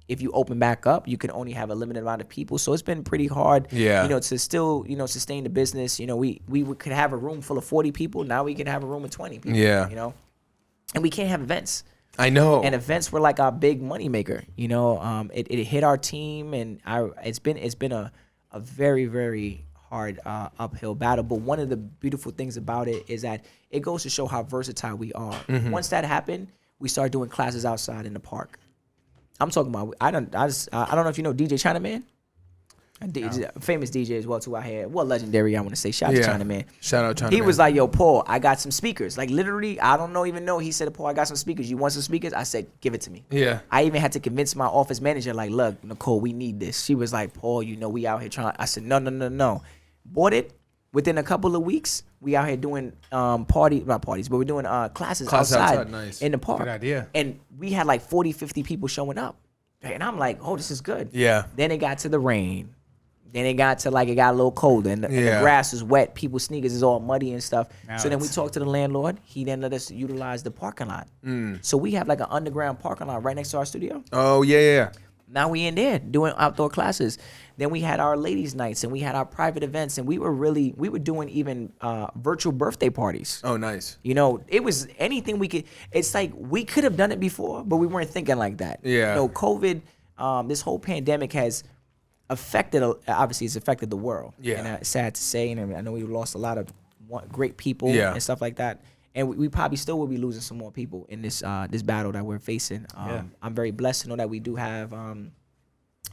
if you open back up, you can only have a limited amount of people. So it's been pretty hard, to still sustain the business. We could have a room full of 40 people. Now we can have a room of 20 people. And we can't have events. I know. And events were like our big money maker. It hit our team, and it's been a very, very hard uphill battle. But one of the beautiful things about it is that it goes to show how versatile we are. Once that happened, we started doing classes outside in the park. I'm talking about, I don't know if you know DJ Chinaman. Famous DJ as well too out here. Well, legendary, I want to say. Shout out to Chinaman. Shout out Chinaman. He was like, yo, Paul, I got some speakers. Like literally, I don't even know. He said, Paul, I got some speakers. You want some speakers? I said, give it to me. Yeah. I even had to convince my office manager, like, look, Nicole, we need this. She was like, Paul, we out here trying. I said, no. Bought it. Within a couple of weeks, we out here doing not parties, but we're doing classes outside nice. In the park. Good idea. And we had like 40, 50 people showing up. And I'm like, oh, this is good. Yeah. Then it got to the rain. Then it got to it got a little colder, and the grass was wet. People's sneakers is all muddy and stuff. So then we talked to the landlord. He then let us utilize the parking lot. So we have like an underground parking lot right next to our studio. Oh, yeah. Now we in there doing outdoor classes. Then we had our ladies' nights, and we had our private events, and we were doing even virtual birthday parties. Oh, nice. It was anything we could. It's like we could have done it before, but we weren't thinking like that. Yeah. COVID, this whole pandemic has affected. Obviously, it's affected the world. Yeah. And it's sad to say, and I know we lost a lot of great people and stuff like that. And we probably still will be losing some more people in this battle that we're facing. I'm very blessed to know that we do have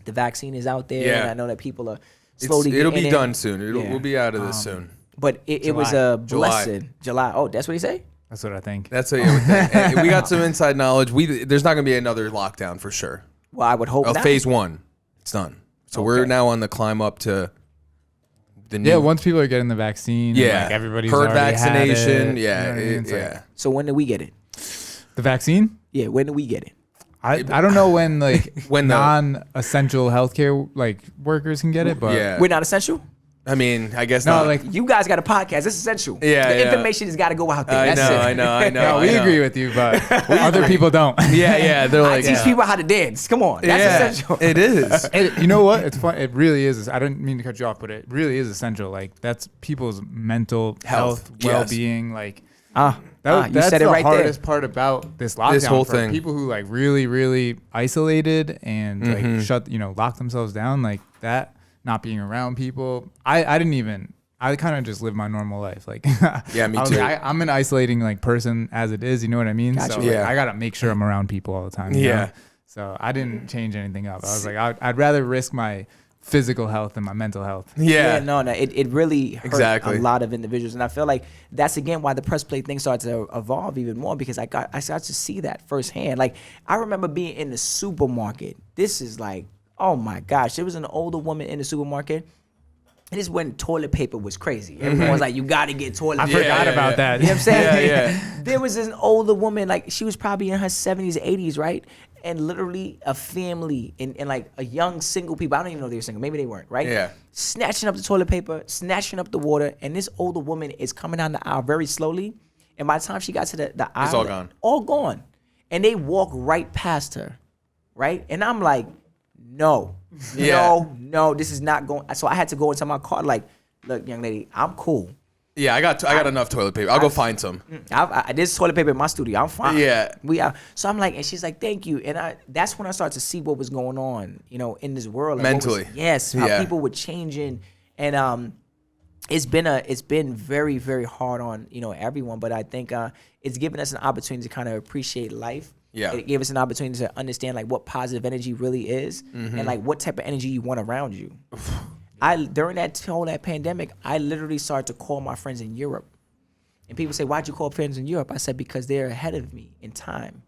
the vaccine is out there, and I know that people are slowly. It'll be done soon. We'll be out of this soon. But it was a blessing. July. Oh, that's what he say? That's what I think. That's what you would think. And we got some inside knowledge. There's not going to be another lockdown for sure. Well, I would hope not. Phase 1, it's done. So we're now on the climb up to the new. Yeah, once people are getting the vaccine, and everybody's herd already vaccination. had it, Yeah. So when do we get it? The vaccine? Yeah, when do we get it? I don't know when when the non-essential healthcare workers can get it, but We're not essential. I mean, I guess no, not. You guys got a podcast. It's essential. Yeah, the information has got to go out there. I know. no, we agree with you, but other people don't. Yeah. They're I like, teach people how to dance. Come on, that's essential. It is. You know what? It's fun. It really is. I didn't mean to cut you off, but it really is essential. That's people's mental health, well-being. You That's said it the right there. hardest part about this lockdown. This whole for thing. People who really, really isolated and lock themselves down like that. Not being around people. I kind of just live my normal life. Yeah, me too. I'm an isolating person as it is. You know what I mean? Gotcha. So I gotta make sure I'm around people all the time. you know? So I didn't change anything up. I was like, I'd rather risk my physical health than my mental health. Yeah. No. It really hurt Exactly. a lot of individuals, and I feel like that's again why the press play thing started to evolve even more, because I got to see that firsthand. I remember being in the supermarket. This is oh my gosh, there was an older woman in the supermarket. And this is when toilet paper was crazy. Everyone was like, you got to get toilet paper. I forgot about that. You know what I'm saying? Yeah. There was an older woman, she was probably in her 70s, 80s, right? And literally a family and a young single people. I don't even know if they were single. Maybe they weren't, right? Yeah. Snatching up the toilet paper, snatching up the water. And this older woman is coming down the aisle very slowly. And by the time she got to the aisle. It's all gone. All gone. And they walk right past her, right? And I'm like, no. Yeah. No, this is not going. So I had to go into my car like, look, young lady, I'm cool. Yeah, I got enough toilet paper. I'll go find some. There's toilet paper in my studio. I'm fine. Yeah. So I'm like, and she's like, thank you. And that's when I started to see what was going on, in this world. Like mentally. How people were changing. And it's been very, very hard on, everyone. But I think it's given us an opportunity to kind of appreciate life. Yeah. It gave us an opportunity to understand like what positive energy really is and like what type of energy you want around you. During that pandemic, I literally started to call my friends in Europe. And people say, why'd you call friends in Europe? I said, because they're ahead of me in time.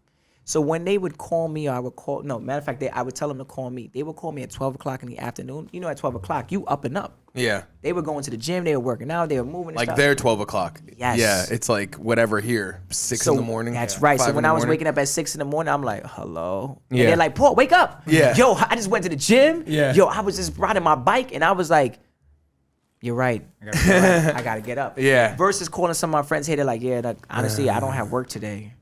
So when they would call me, I would matter of fact, I would tell them to call me. They would call me at 12 o'clock in the afternoon. At 12 o'clock, you up and up. Yeah. They were going to the gym. They were working out. They were moving and like stuff. they're 12 o'clock. Yes. Yeah, it's like whatever here, 6 in the morning. That's right. So 5 when in I the was morning. waking up at 6 in the morning, I'm like, hello. And Yeah. they're like, Paul, wake up. Yeah. Yo, I just went to the gym. Yeah. Yo, I was just riding my bike and I was like, you're right. I gotta get up. Yeah. Versus calling some of my friends here, they're like, honestly, I don't have work today.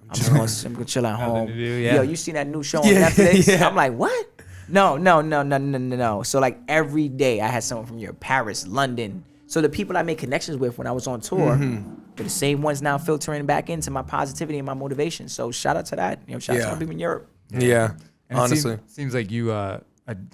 I'm gonna chill at home. to do, yeah. Yo, you seen that new show on Netflix? Yeah. I'm like, what? No. So like every day I had someone from Europe, Paris, London. So the people I made connections with when I was on tour, they're the same ones now filtering back into my positivity and my motivation. So shout out to that. Shout out to my people in Europe. Yeah. And Honestly. it seems like you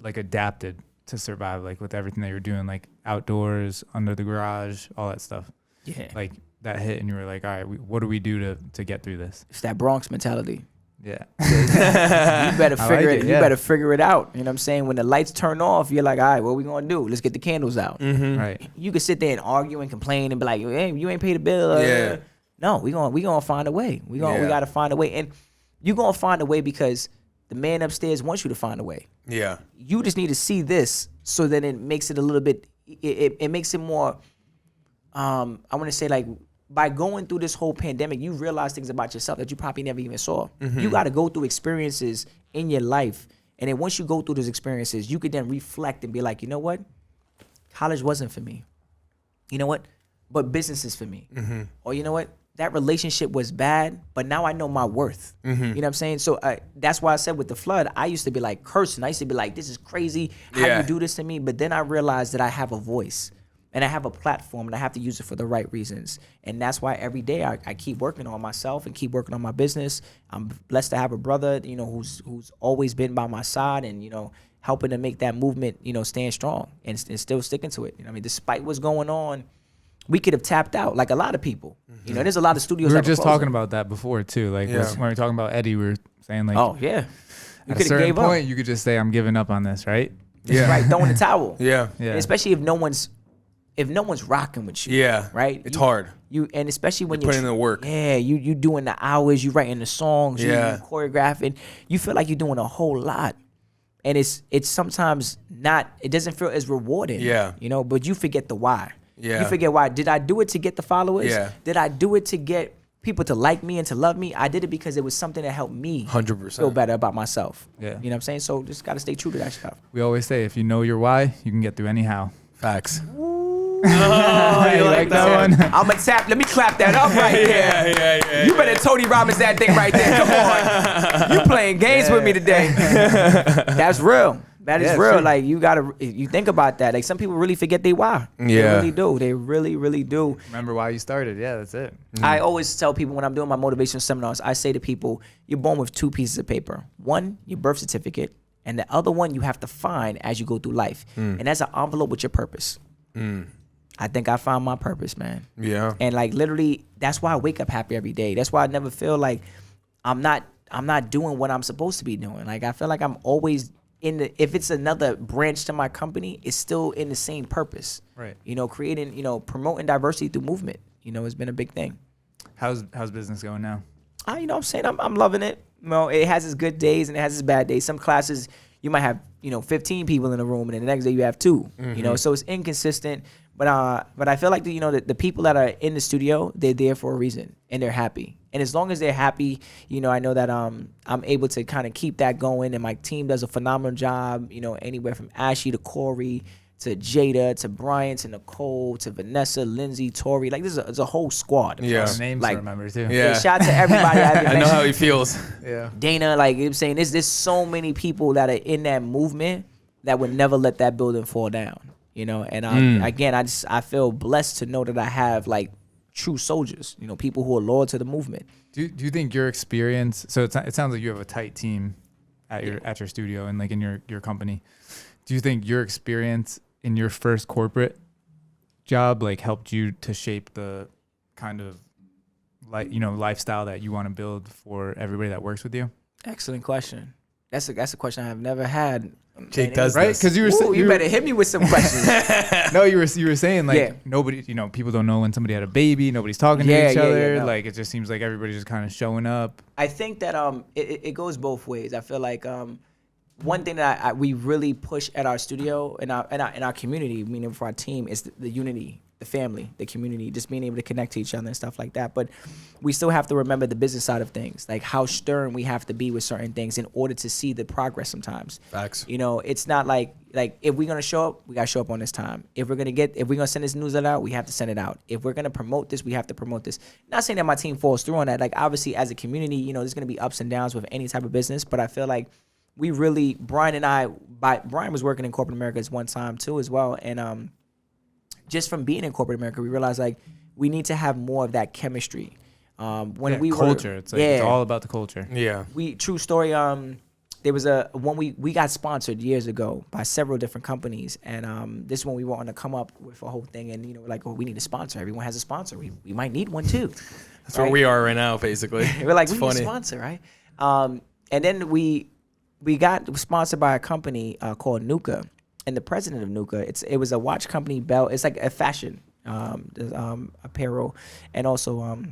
like adapted to survive, like with everything that you were doing, like outdoors, under the garage, all that stuff. Yeah. Like that hit, and you were like, all right, what do we do to get through this? It's that Bronx mentality. Yeah. You better figure like it. it, You yeah. better figure it out. You know what I'm saying? When the lights turn off, you're like, all right, what we gonna do? Let's get the candles out. Right. You could sit there and argue and complain and be like, hey, you ain't paid a bill. Yeah. No, we gonna find a way. We gotta find a way, and you gonna find a way because the man upstairs wants you to find a way. Yeah. You just need to see this, so that it makes it a little bit. It makes it more. I want to say like, by going through this whole pandemic, you realize things about yourself that you probably never even saw. You got to go through experiences in your life. And then once you go through those experiences, you could then reflect and be like, you know what? College wasn't for me. You know what? But business is for me. Or you know what? That relationship was bad, but now I know my worth. You know what I'm saying? So that's why I said with the flood, I used to be like cursing. I used to be like, this is crazy. How Yeah. you do this to me? But then I realized that I have a voice. And I have a platform, and I have to use it for the right reasons. And that's why every day I keep working on myself and keep working on my business. I'm blessed to have a brother, who's always been by my side and, helping to make that movement, stand strong and still sticking to it. Despite what's going on, we could have tapped out like a lot of people. There's a lot of studios. We were that just closing. talking about that before too. Like Yeah. when we were talking about Eddie, we were saying like, Oh yeah, you at a could have certain gave point, up. you could just say, I'm giving up on this, right? Yeah. Right, throwing the towel. Yeah. Yeah. And especially if no one's rocking with you. Yeah. Right. It's hard. And especially when You're putting in the work. Yeah, you doing the hours, you writing the songs, Yeah. you choreographing. You feel like you're doing a whole lot, and it's sometimes not. It doesn't feel as rewarding. Yeah. But you forget the why. Yeah. You forget why. Did I do it to get the followers? Yeah. Did I do it to get people to like me and to love me? I did it because it was something that helped me 100%. feel better about myself. Yeah. You know what I'm saying? So just gotta stay true to that stuff. We always say, if you know your why, you can get through anyhow. Facts. You like that one? I'm gonna tap. Let me clap that up right there. Yeah. You better Tony Robbins that thing right there. Come on. You playing games with me today. That's real. That is Yeah, real. true. Like you think about that. Like some people really forget they why. Yeah. They really do. They really, really do. Remember why you started? Yeah, that's it. I always tell people when I'm doing my motivational seminars, I say to people, you're born with two pieces of paper. One, your birth certificate, and the other one you have to find as you go through life. And that's an envelope with your purpose. I think I found my purpose, man. Yeah. And like literally, that's why I wake up happy every day. That's why I never feel like I'm not doing what I'm supposed to be doing. Like I feel like I'm always if it's another branch to my company, it's still in the same purpose. Right. Creating, promoting diversity through movement. It's been a big thing. How's business going now? You know what I'm saying? I'm loving it. It has its good days and it has its bad days. Some classes you might have, 15 people in the room and then the next day you have 2. So it's inconsistent. But I feel like the people that are in the studio, they're there for a reason and they're happy. And as long as they're happy, I know that I'm able to kind of keep that going. And my team does a phenomenal job. Anywhere from Ashley to Corey to Jada to Brian to Nicole to Vanessa, Lindsay, Tori. Like there's a whole squad. Yeah. Names Like- to remember too. Yeah. Shout out to everybody. I haven't I know mentioned. how he feels. Yeah. Dana, like I'm saying, there's so many people that are in that movement that would never let that building fall down. You know, and again, I feel blessed to know that I have like true soldiers. You know, people who are loyal to the movement. Do you think your experience? So it sounds like you have a tight team at your studio and like in your company. Do you think your experience in your first corporate job like helped you to shape the kind of lifestyle that you want to build for everybody that works with you? Excellent question. That's a question I have never had. Jake does right? this. Because you better hit me with some questions. No, you were saying like nobody, people don't know when somebody had a baby. Nobody's talking to each other. No. Like it just seems like everybody's just kind of showing up. I think that it goes both ways. I feel like one thing that we really push at our studio and our community, meaning for our team, is the unity, the family, the community, just being able to connect to each other and stuff like that. But we still have to remember the business side of things, like how stern we have to be with certain things in order to see the progress sometimes. Facts. You know, it's not like if we're gonna show up, we gotta show up on this time. If we're gonna send this newsletter out, we have to send it out. If we're gonna promote this, we have to promote this. Not saying that my team falls through on that. Like obviously as a community, there's gonna be ups and downs with any type of business, but I feel like we really, Brian was working in corporate America one time too as well, and just from being in corporate America, we realized like we need to have more of that chemistry. Culture, it's all about the culture. Yeah, true story. There was we got sponsored years ago by several different companies, and this one we were on to come up with a whole thing, and we're like, oh, we need a sponsor. Everyone has a sponsor. We might need one too. That's where we are right now, basically. We're like, we need a sponsor, right? And then we got sponsored by a company called Nuka, and the president of Nuka, it was a watch company, Bell. It's like a fashion apparel, and also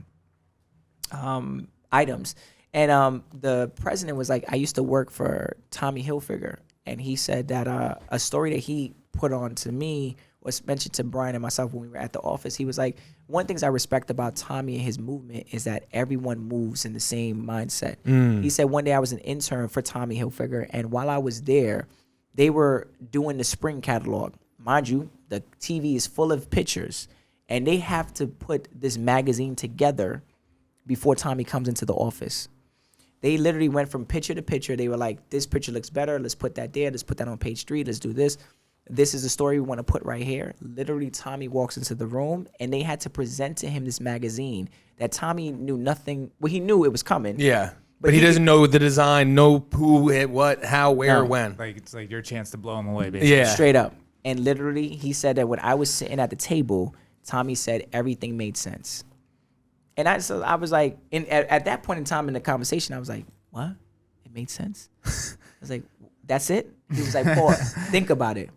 items. And the president was like, I used to work for Tommy Hilfiger, and he said that a story that he put on to me was mentioned to Brian and myself when we were at the office. He was like, one thing I respect about Tommy and his movement is that everyone moves in the same mindset. He said one day I was an intern for Tommy Hilfiger, and while I was there, they were doing the spring catalog. Mind you, the TV is full of pictures, and they have to put this magazine together before Tommy comes into the office. They literally went from picture to picture. They were like, this picture looks better. Let's put that there. Let's put that on page 3. Let's do this. This is the story we want to put right here. Literally, Tommy walks into the room, and they had to present to him this magazine that Tommy knew nothing. Well, he knew it was coming. Yeah. But he doesn't know the design, know who, what, how, where, when. Like it's like your chance to blow him away, basically. Yeah. Straight up. And literally, he said that when I was sitting at the table, Tommy said everything made sense. And I was like, at that point in time in the conversation, I was like, what? It made sense? I was like, that's it? He was like, Paul, think about it.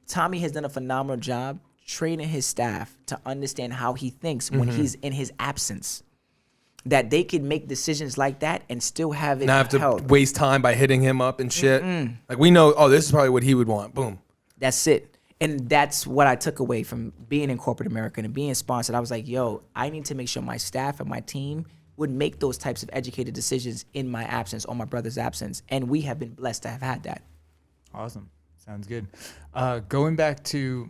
Tommy has done a phenomenal job training his staff to understand how he thinks when he's in his absence. That they could make decisions like that and still have it not have held. to waste time by hitting him up and shit. Like we know, this is probably what he would want. Boom. That's it. And that's what I took away from being in corporate America and being sponsored. I was like, yo, I need to make sure my staff and my team would make those types of educated decisions in my absence or my brother's absence. And we have been blessed to have had that. Awesome. Sounds good. Going back to,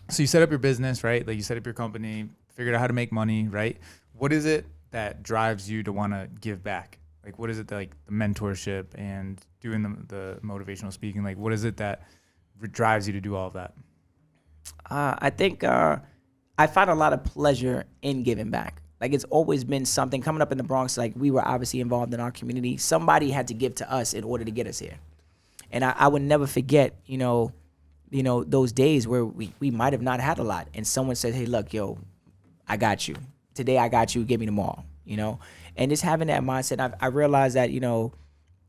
so you set up your business, right? Like you set up your company, figured out how to make money, right? What is it that drives you to want to give back? Like, what is it that, like the mentorship and doing the motivational speaking? Like, what is it that drives you to do all of that? I think I find a lot of pleasure in giving back. Like it's always been something coming up in the Bronx. Like we were obviously involved in our community. Somebody had to give to us in order to get us here. And I would never forget, those days where we might have not had a lot. And someone said, hey, look, yo, I got you. Today I got you. Give me them all, And just having that mindset, I realized that,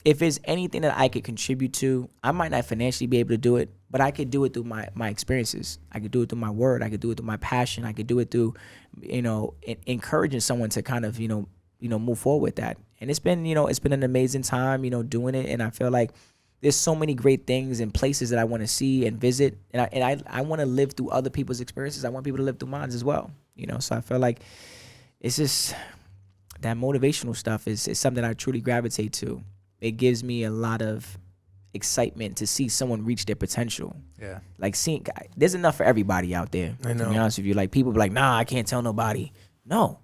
if there's anything that I could contribute to, I might not financially be able to do it, but I could do it through my experiences. I could do it through my word. I could do it through my passion. I could do it through, encouraging someone to kind of, move forward with that. And it's been an amazing time, doing it. And I feel like there's so many great things and places that I want to see and visit. And I want to live through other people's experiences. I want people to live through mine as well, So I feel like it's just that motivational stuff is something I truly gravitate to. It gives me a lot of excitement to see someone reach their potential. Yeah. Like there's enough for everybody out there. I know. To be honest with you, like people be like, nah, I can't tell nobody. No,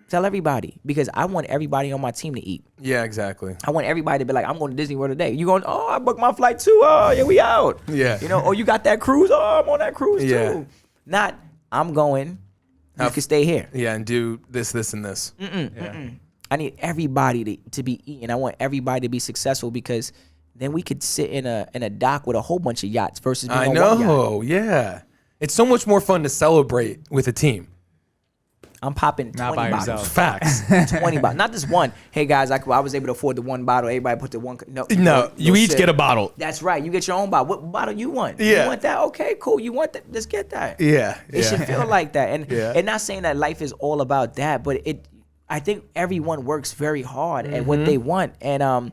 Tell everybody, because I want everybody on my team to eat. Yeah, exactly. I want everybody to be like, I'm going to Disney World today. You going? Oh, I booked my flight too. Oh, yeah, we out. Yeah. You know, oh, you got that cruise. Oh, I'm on that cruise Yeah. too. Not, I'm going. You can stay here. Yeah, and do this, and this. I need everybody to be eating. I want everybody to be successful, because then we could sit in a dock with a whole bunch of yachts versus being I on one know. yacht. Yeah. It's so much more fun to celebrate with a team. I'm popping 20 Not by bottles. yourself. Facts. 20 bottles. Not just one. Hey, guys, I was able to afford the one bottle. Everybody put the one. No, you each get a bottle. That's right. You get your own bottle. What bottle you want? Yeah. You want that? Okay, cool. You want that? Let's get that. Yeah. It should feel like that. And not saying that life is all about that, but I think everyone works very hard at what they want. And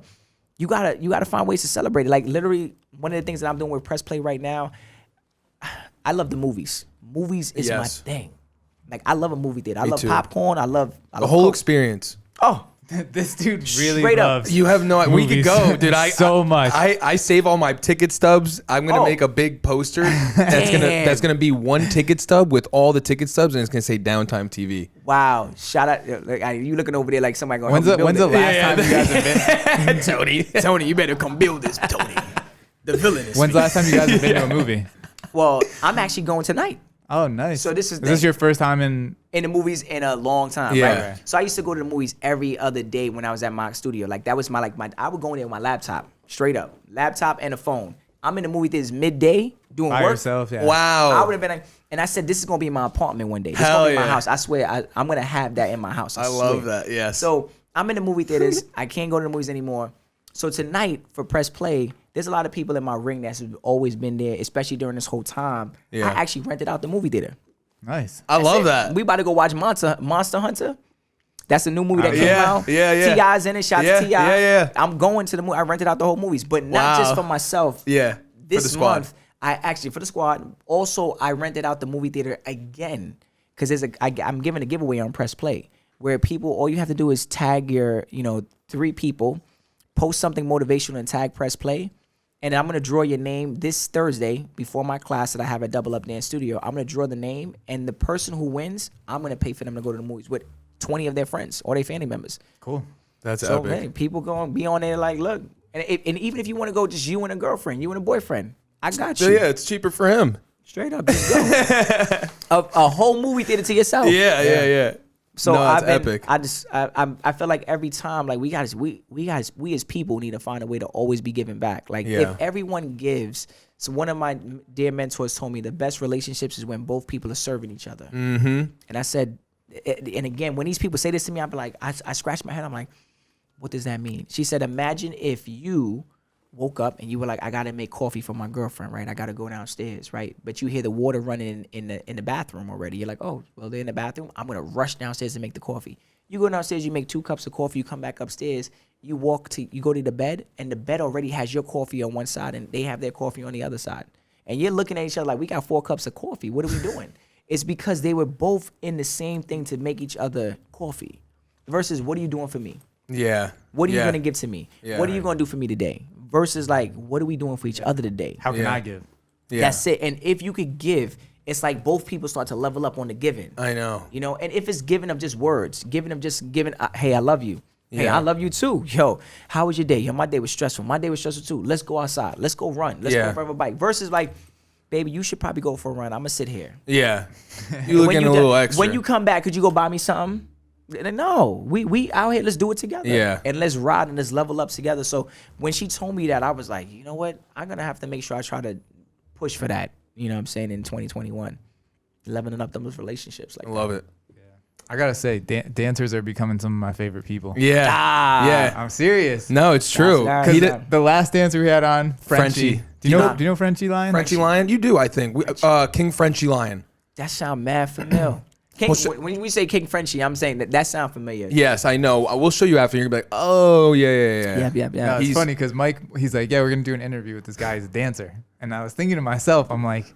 you gotta find ways to celebrate it. Like, literally, one of the things that I'm doing with Press Play right now, I love the movies. Movies is my thing. Like, I love a movie theater. I love too. popcorn. I love The whole Coke. experience. Oh, This dude really Straight up. loves You have no idea. We could movies go, dude. so much. I save all my ticket stubs. I'm gonna Oh. make a big poster that's gonna be one ticket stub with all the ticket stubs, and it's gonna say Downtime TV. wow. Shout out. Like, you looking over there like somebody going, When's the last time you guys have been? Tony, you better come build this, Tony. The villain is When's the last time you guys have been to a movie? Well, I'm actually going tonight. Oh, nice. So this is this your first time in? in the movies in a long time, Yeah. right? So I used to go to the movies every other day when I was at my studio. Like, that was my I would go in there with my laptop, straight up. Laptop and a phone. I'm in the movie theaters midday doing By work. yourself, yeah. Wow. I would have been like, and I said, this is going to be my apartment one day. This is Hell going to be my yeah. house. I swear, I'm going to have that in my house. I love that. Yes. So I'm in the movie theaters. I can't go to the movies anymore. So tonight for Press Play, there's a lot of people in my ring that's always been there, especially during this whole time. Yeah. I actually rented out the movie theater. Nice. I love it. that. We about to go watch Monster Hunter. That's a new movie that came Yeah, out. yeah. T.I.'s in it. Shout out to T.I. Yeah. I'm going to the movie. I rented out the whole movies, but not just Wow. for myself. Yeah. This for the squad. month, I actually, for the squad, also I rented out the movie theater again, because I'm giving a giveaway on Press Play where people, all you have to do is tag your, 3 people, post something motivational and tag Press Play. And I'm going to draw your name this Thursday before my class that I have at Double Up Dance Studio. I'm going to draw the name, and the person who wins, I'm going to pay for them to go to the movies with 20 of their friends or their family members. Cool. That's So, epic. hey, people going to be on there like, look. And even if you want to go just you and a girlfriend, you and a boyfriend, I got you. So yeah, it's cheaper for him. Straight up, just go. a whole movie theater to yourself. Yeah. So No, I've that's been, epic. I feel like every time, like, we as people need to find a way to always be giving back. Like, Yeah. if everyone gives, so one of my dear mentors told me the best relationships is when both people are serving each other. Mm-hmm. And I said, and again, when these people say this to me, I'm like, I scratch my head. I'm like, what does that mean? She said, imagine if you woke up and you were like, I gotta make coffee for my girlfriend, right? I gotta go downstairs, right? But you hear the water running in the bathroom already. You're like, oh, well, they're in the bathroom. I'm gonna rush downstairs to make the coffee. You go downstairs, you make 2 cups of coffee, you come back upstairs, you go to the bed, and the bed already has your coffee on one side and they have their coffee on the other side. And you're looking at each other like, we got 4 cups of coffee. What are we doing? It's because they were both in the same thing to make each other coffee. Versus, what are you doing for me? Yeah. What are you gonna give to me? Yeah. What are you gonna do for me today? Versus, like, what are we doing for each other today? How can Yeah. I give? Yeah. That's it. And if you could give, it's like both people start to level up on the giving. I know. And if it's giving them just words, giving, hey, I love you. Hey, Yeah. I love you too. Yo, how was your day? Yo, my day was stressful. My day was stressful too. Let's go outside. Let's go run. Let's Yeah. go for a bike. Versus, like, baby, you should probably go for a run. I'm gonna sit here. Yeah. You looking a little extra. When you come back, could you go buy me something? No, we out here. Let's do it together. Yeah. And let's ride and let's level up together. So when she told me that, I was like, you know what? I'm gonna have to make sure I try to push for that. You know what I'm saying, in 2021, leveling up those relationships. Like, I love it. I gotta say, dancers are becoming some of my favorite people. Yeah. Yeah. I'm serious. No, it's true. That's He nice. did- The last dancer we had on, Frenchie. Frenchie. Do you know Frenchie Lion? Frenchie Lion? You do, I think. King Frenchie Lion. that sound mad familiar. When we say King Frenchie, I'm saying that sound familiar. Yes, I know. I will show you after. You're going to be like, oh, yeah. Yeah. No, it's funny because Mike, he's like, yeah, we're gonna do an interview with this guy. He's a dancer, and I was thinking to myself, I'm like,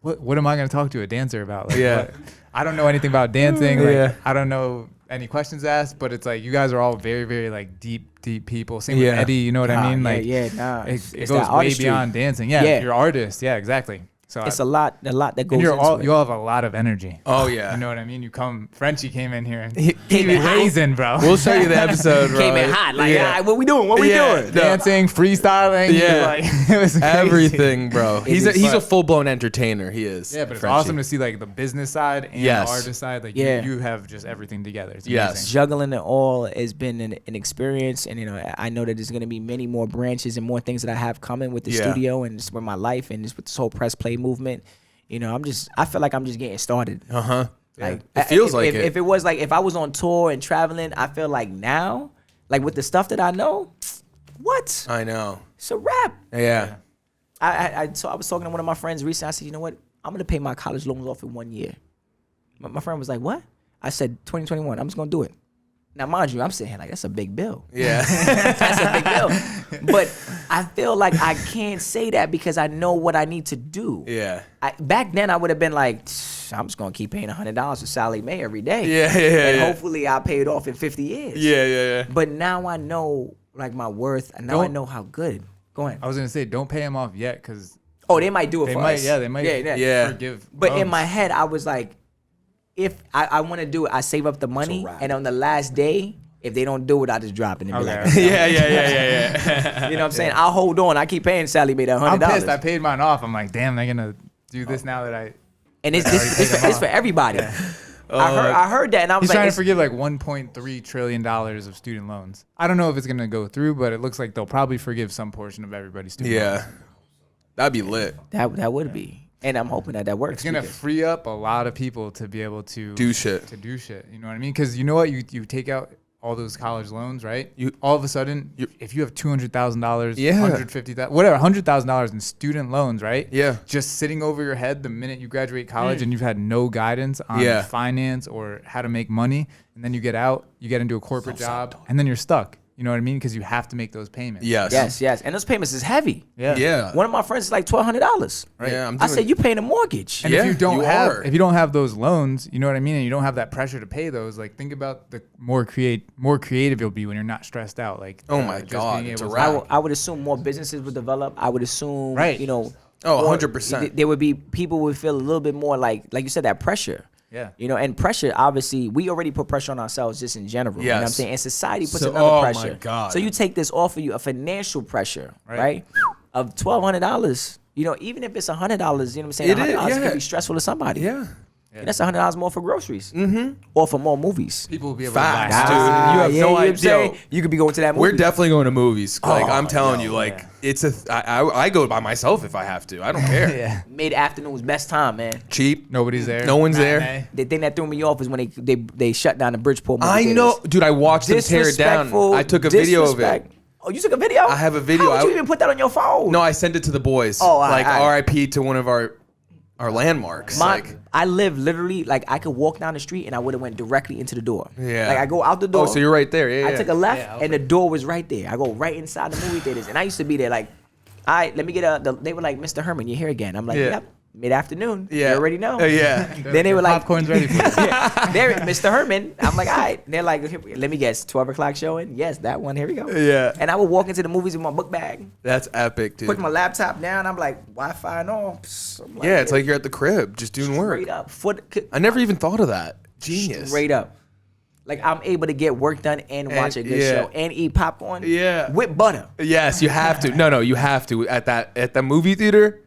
what am I gonna talk to a dancer about? Like, Yeah. what? I don't know anything about dancing. Like, Yeah. I don't know any questions asked, but it's like you guys are all very, very like deep people. Same Yeah. with Eddie. You know what I mean? Like, Nah. it It's goes that way artistry. beyond dancing. Yeah, Yeah. you're artists. Yeah, exactly. So it's a lot that goes and into it. you all have a lot of energy. Oh yeah. You know what I mean? Frenchie came in here and came in hot. raising, bro. We'll show you the episode, bro. Came in hot. Like, Yeah. all right, what we doing? What we doing? Dancing, freestyling. Yeah. Like, it was crazy. Everything, bro. He's is. a full blown entertainer. He is. Yeah, but it's Frenchie. awesome to see like the business side and Yes. the artist side. Like Yeah. you have just everything together. It's Yes. amazing. Juggling it all has been an experience, and I know that there's going to be many more branches and more things that I have coming with the studio and just with my life and just with this whole press play movement. I feel like I'm just getting started. Like It feels like if, it. If it was like if I was on tour and traveling, I feel like now, like with the stuff that I know, what? I know. It's a wrap. Yeah. So I was talking to one of my friends recently. I said, you know what? I'm gonna pay my college loans off in 1 year. My friend was like, what? I said 2021. I'm just gonna do it. Now, mind you, I'm sitting here like, that's a big bill. Yeah. That's a big bill. But I feel like I can't say that because I know what I need to do. Yeah. Back then, I would have been like, I'm just going to keep paying $100 for Sally Mae every day. Yeah. And hopefully I'll pay it off in 50 years. Yeah. But now I know like my worth. And now I know how good. Go ahead. I was gonna say, don't pay him off yet, because Oh, they might do it for us. Yeah, they might. Yeah. Forgive. But in loans. my head, I was like, if I want to do it, I save up the money. And on the last day, if they don't do it, I just drop it and be like, Yeah. you know what I'm saying? I'll hold on. I keep paying Sally Mae that $100. I'm pissed. I paid mine off. I'm like, damn, they're gonna do this now that I. And it's for everybody. I heard that, and I was He's like, trying to forgive like $1.3 trillion of student loans. I don't know if it's gonna go through, but it looks like they'll probably forgive some portion of everybody's student loans. Yeah. That'd be lit. that would be. And I'm hoping that works. It's gonna free up a lot of people to be able to Do shit. You know what I mean? Because you know what, you take out all those college loans, right? You all of a sudden, if you have $200,000, $150,000, whatever, $100,000 in student loans, right? Yeah. Just sitting over your head the minute you graduate college, and you've had no guidance on finance or how to make money, and then you get out, you get into a corporate job, and then you're stuck. You know what I mean? Because you have to make those payments. Yes. Yes. And those payments is heavy. Yeah. One of my friends is like $1,200. Right. Yeah, I said, you paying a mortgage. And Yeah, if you are. if you don't have those loans, you know what I mean, and you don't have that pressure to pay those, like think about the more creative you'll be when you're not stressed out. Like Oh my just God, being it's a able to- wrap. I would assume more businesses would develop. I would assume, Right. Oh, Oh, 100%. There would be people would feel a little bit more like you said, that pressure. Yeah. And pressure, obviously, we already put pressure on ourselves just in general. You know what I'm Yes. saying? And society puts So- another oh my pressure. God. So you take this off of you, a financial pressure, right? Of $1,200. Even if it's $100, you know what I'm saying? It is, $100 yeah. can be stressful to somebody. Yeah. And that's $100 more for groceries. Mm-hmm. Or for more movies. People will be able Facts, to dude. relax. You have yeah, no you know what I'm idea. saying? You could be going to that movie. We're definitely going to movies. Like I'm telling yo, you, like it's I go by myself if I have to. I don't care. Yeah. Mid-afternoon's best time, man. Cheap. Nobody's there. No one's there. Matinee. The thing that threw me off is when they shut down the Bridgeport movie I theaters. know, dude. I watched them tear it down. Disrespectful, I took a video of it. disrespect. Oh, you took a video? I have a video. How would you even put that on your phone? No, I sent it to the boys. Oh, like all right. RIP to one of our landmarks. I live literally like I could walk down the street and I would have went directly into the door. Yeah. Like I go out the door. Oh, so you're right there. Yeah. I took a left Yeah, and the door was right there. I go right inside the movie theaters and I used to be there like, all right, let me get they were like, Mr. Herman, you're here again. I'm like, Yeah. yep, mid-afternoon. Yeah. You already know. Yeah. Then they were like, Popcorn's ready for you. there, Mr. Herman. I'm like, all right. They're like, let me guess, 12 o'clock showing? Yes, that one. Here we go. Yeah. And I would walk into the movies with my book bag, That's epic, dude. put my laptop down. I'm like, Wi-Fi and all. I'm Yeah, it's like you're at the crib just doing work. straight up. I never even thought of that. Genius. Straight up. Like I'm able to get work done and watch a good yeah. show and eat popcorn. Yeah. With butter. Yes, you have to. No, you have to at the movie theater.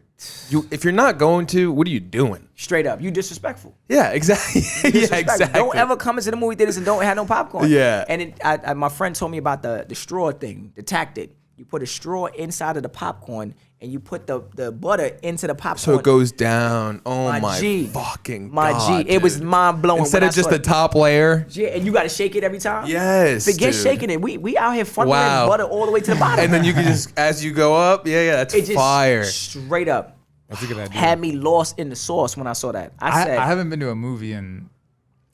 If you're not going to, what are you doing? Straight up. You disrespectful. Yeah, exactly. Yeah, Disrespectful. exactly. Don't ever come into the movie theaters and don't have no popcorn. Yeah. And my friend told me about the straw thing, the tactic. You put a straw inside of the popcorn and you put the butter into the popcorn. So it goes down. Oh my G. fucking My God, G. It was dude. mind blowing. Instead of just the top layer. Yeah, and you got to shake it every time. Yes, Forget dude. shaking it. We out here funneling Wow. butter all the way to the bottom. And then you can just, as you go up, yeah, that's it just fire. straight up That's a good idea. had me lost in the sauce when I saw that. I said, I haven't been to a movie in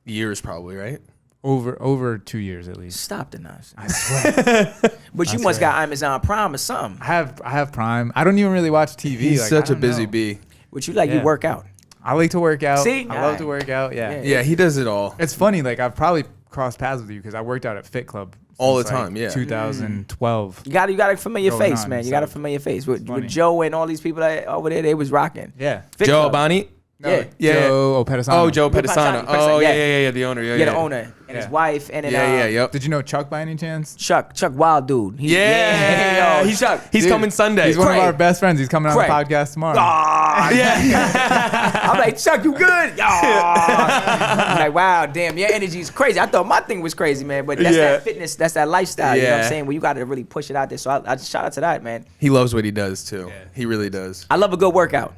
Years probably, right? over 2 years at least. stop the nonsense. I swear. But you must got Amazon Prime or something. I have Prime. I don't even really watch TV. He's like, such I a don't busy know. bee. What you like, you Yeah. work out. I like to work out. See? I love to work out. Yeah. Yeah. Yeah, he does it all. It's funny. Like I've probably crossed paths with you because I worked out at Fit Club. all the time. Yeah, 2012. You got a familiar Going face, on, man. You so got a familiar face with funny. Joe and all these people that over there. They was rocking. Yeah. Fit Joe Club. Albani. Yeah. Joe Pedisano. Oh, Joe Pedisano. Pedisano. Oh, Yeah. yeah, the owner. Yeah, Yeah, the owner and his wife, and then Yep. Did you know Chuck by any chance? Chuck Wild dude. Yeah. Yo, Chuck. He's Dude, coming Sunday. He's one of Craig. our best friends. He's coming on Craig. the podcast tomorrow. Yeah. I'm like, Chuck, you good? I'm like, wow, damn, your energy is crazy. I thought my thing was crazy, man. But that's that fitness, that's that lifestyle. You know what I'm Yeah. saying? Well, you got to really push it out there. So I just shout out to that, man. He loves what he does too. Yeah. He really does. I love a good workout.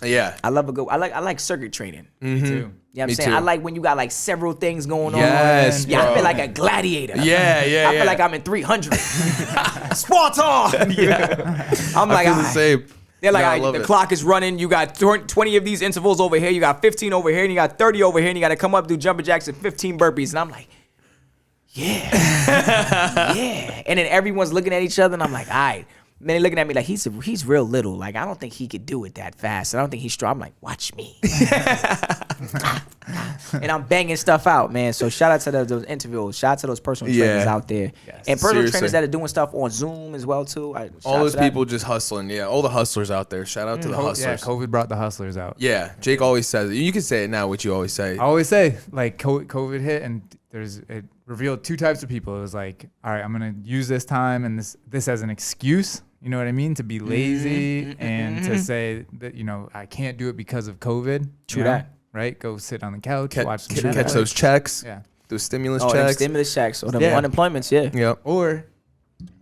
Yeah. I like circuit training. Me too. You know what I'm Me saying? too. I like when you got like several things going on. Yes, Yeah, I bro. feel like a gladiator. Yeah. I feel like I'm in 300. Spartan. Yeah. I'm like, I feel the "Aight." same. They're like, No, I all right, love the it. clock is running. You got 20 of these intervals over here. You got 15 over here. And you got 30 over here. And you got to come up, do jumping jacks and 15 burpees. And I'm like, yeah. Yeah. And then everyone's looking at each other. And I'm like, all right. Man, they're looking at me like, he's real little. Like, I don't think he could do it that fast. I don't think he's strong. I'm like, watch me. And I'm banging stuff out, man. So shout out to those interviews. Shout out to those personal trainers out there. Yes. And personal Seriously. trainers that are doing stuff on Zoom as well, too. Shout All out those to that. people just hustling. Yeah, all the hustlers out there. Shout out to the Yeah, hustlers. COVID brought the hustlers out. Yeah, Jake always says it. You can say it now, what you always say. I always say, like, COVID hit, and it revealed two types of people. It was like, all right, I'm gonna use this time and this as an excuse. You know what I mean? To be lazy and to say that, I can't do it because of COVID. True that. Right? Go sit on the couch, watch some Catch Netflix. those checks. Yeah. Those stimulus them checks. stimulus checks or the Yeah. unemployments, yeah. Yep. Or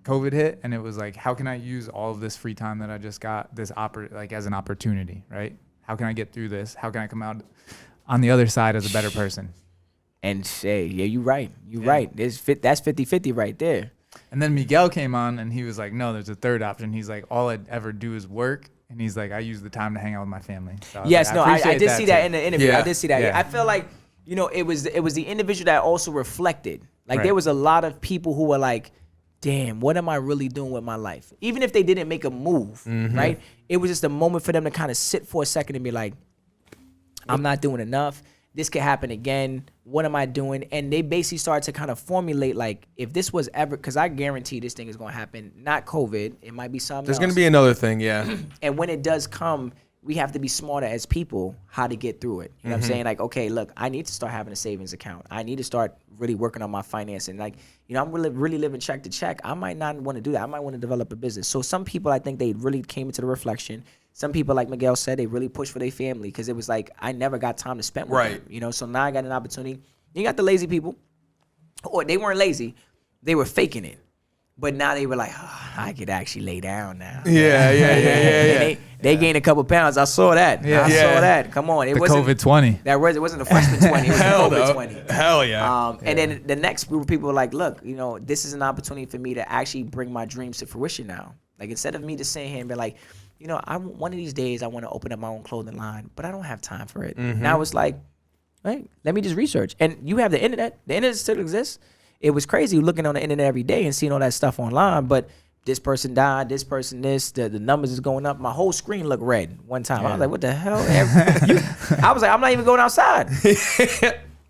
COVID hit, and it was like, how can I use all of this free time that I just got as an opportunity, right? How can I get through this? How can I come out on the other side as a better person? And say, yeah, you're right. You're right. That's 50-50 right there. And then Miguel came on, and he was like, no, there's a third option. He's like, all I'd ever do is work. And he's like, I use the time to hang out with my family. So I was Yes, like, no, I appreciate did see that too. in the interview. Yeah. I did see that. Yeah. I feel like, it was the individual that also reflected. Like, Right. there was a lot of people who were like, damn, what am I really doing with my life? Even if they didn't make a move, right? It was just a moment for them to kind of sit for a second and be like, I'm not doing enough. This could happen again. What am I doing? And they basically started to kind of formulate, like, if this was ever, because I guarantee this thing is going to happen, not COVID. It might be something There's else. going to be another thing, yeah. And when it does come, we have to be smarter as people how to get through it. You know what I'm saying? Like, okay, look, I need to start having a savings account. I need to start really working on my financing. Like, I'm really living check to check. I might not want to do that. I might want to develop a business. So some people, I think they really came into the reflection. Some people, like Miguel said, they really pushed for their family because it was like, I never got time to spend with Right. them. So now I got an opportunity. You got the lazy people, or they weren't lazy. They were faking it. But now they were like, I could actually lay down now. Yeah. And they gained a couple pounds. I saw that. Yeah. I saw that. Come on. It The wasn't COVID 20. It wasn't a freshman 20. It was Hell the COVID no. 20. Hell yeah. And then the next group of people were like, look, this is an opportunity for me to actually bring my dreams to fruition now. Like, instead of me just sitting here and be like, one of these days I want to open up my own clothing line, but I don't have time for it. Now it's like, hey, let me just research. And you have the internet. The internet still exists. It was crazy looking on the internet every day and seeing all that stuff online, but this person died, this person this, the numbers is going up. My whole screen looked red one time. I was like, what the hell? I was like, I'm not even going outside.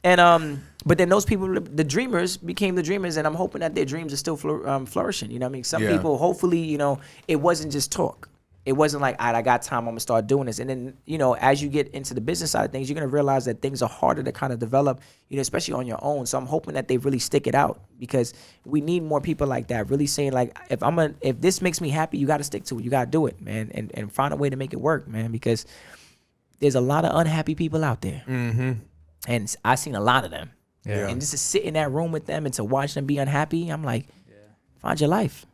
And but then those people, the dreamers, became the dreamers, and I'm hoping that their dreams are still flourishing. You know what I mean? Some people, hopefully, it wasn't just talk. It wasn't like, all right, I got time, I'm going to start doing this. And then, as you get into the business side of things, you're going to realize that things are harder to kind of develop, especially on your own. So I'm hoping that they really stick it out, because we need more people like that, really saying, like, if this makes me happy, you got to stick to it. You got to do it, man, and find a way to make it work, man, because there's a lot of unhappy people out there. And I've seen a lot of them. Yeah. And just to sit in that room with them and to watch them be unhappy, I'm like, find your life.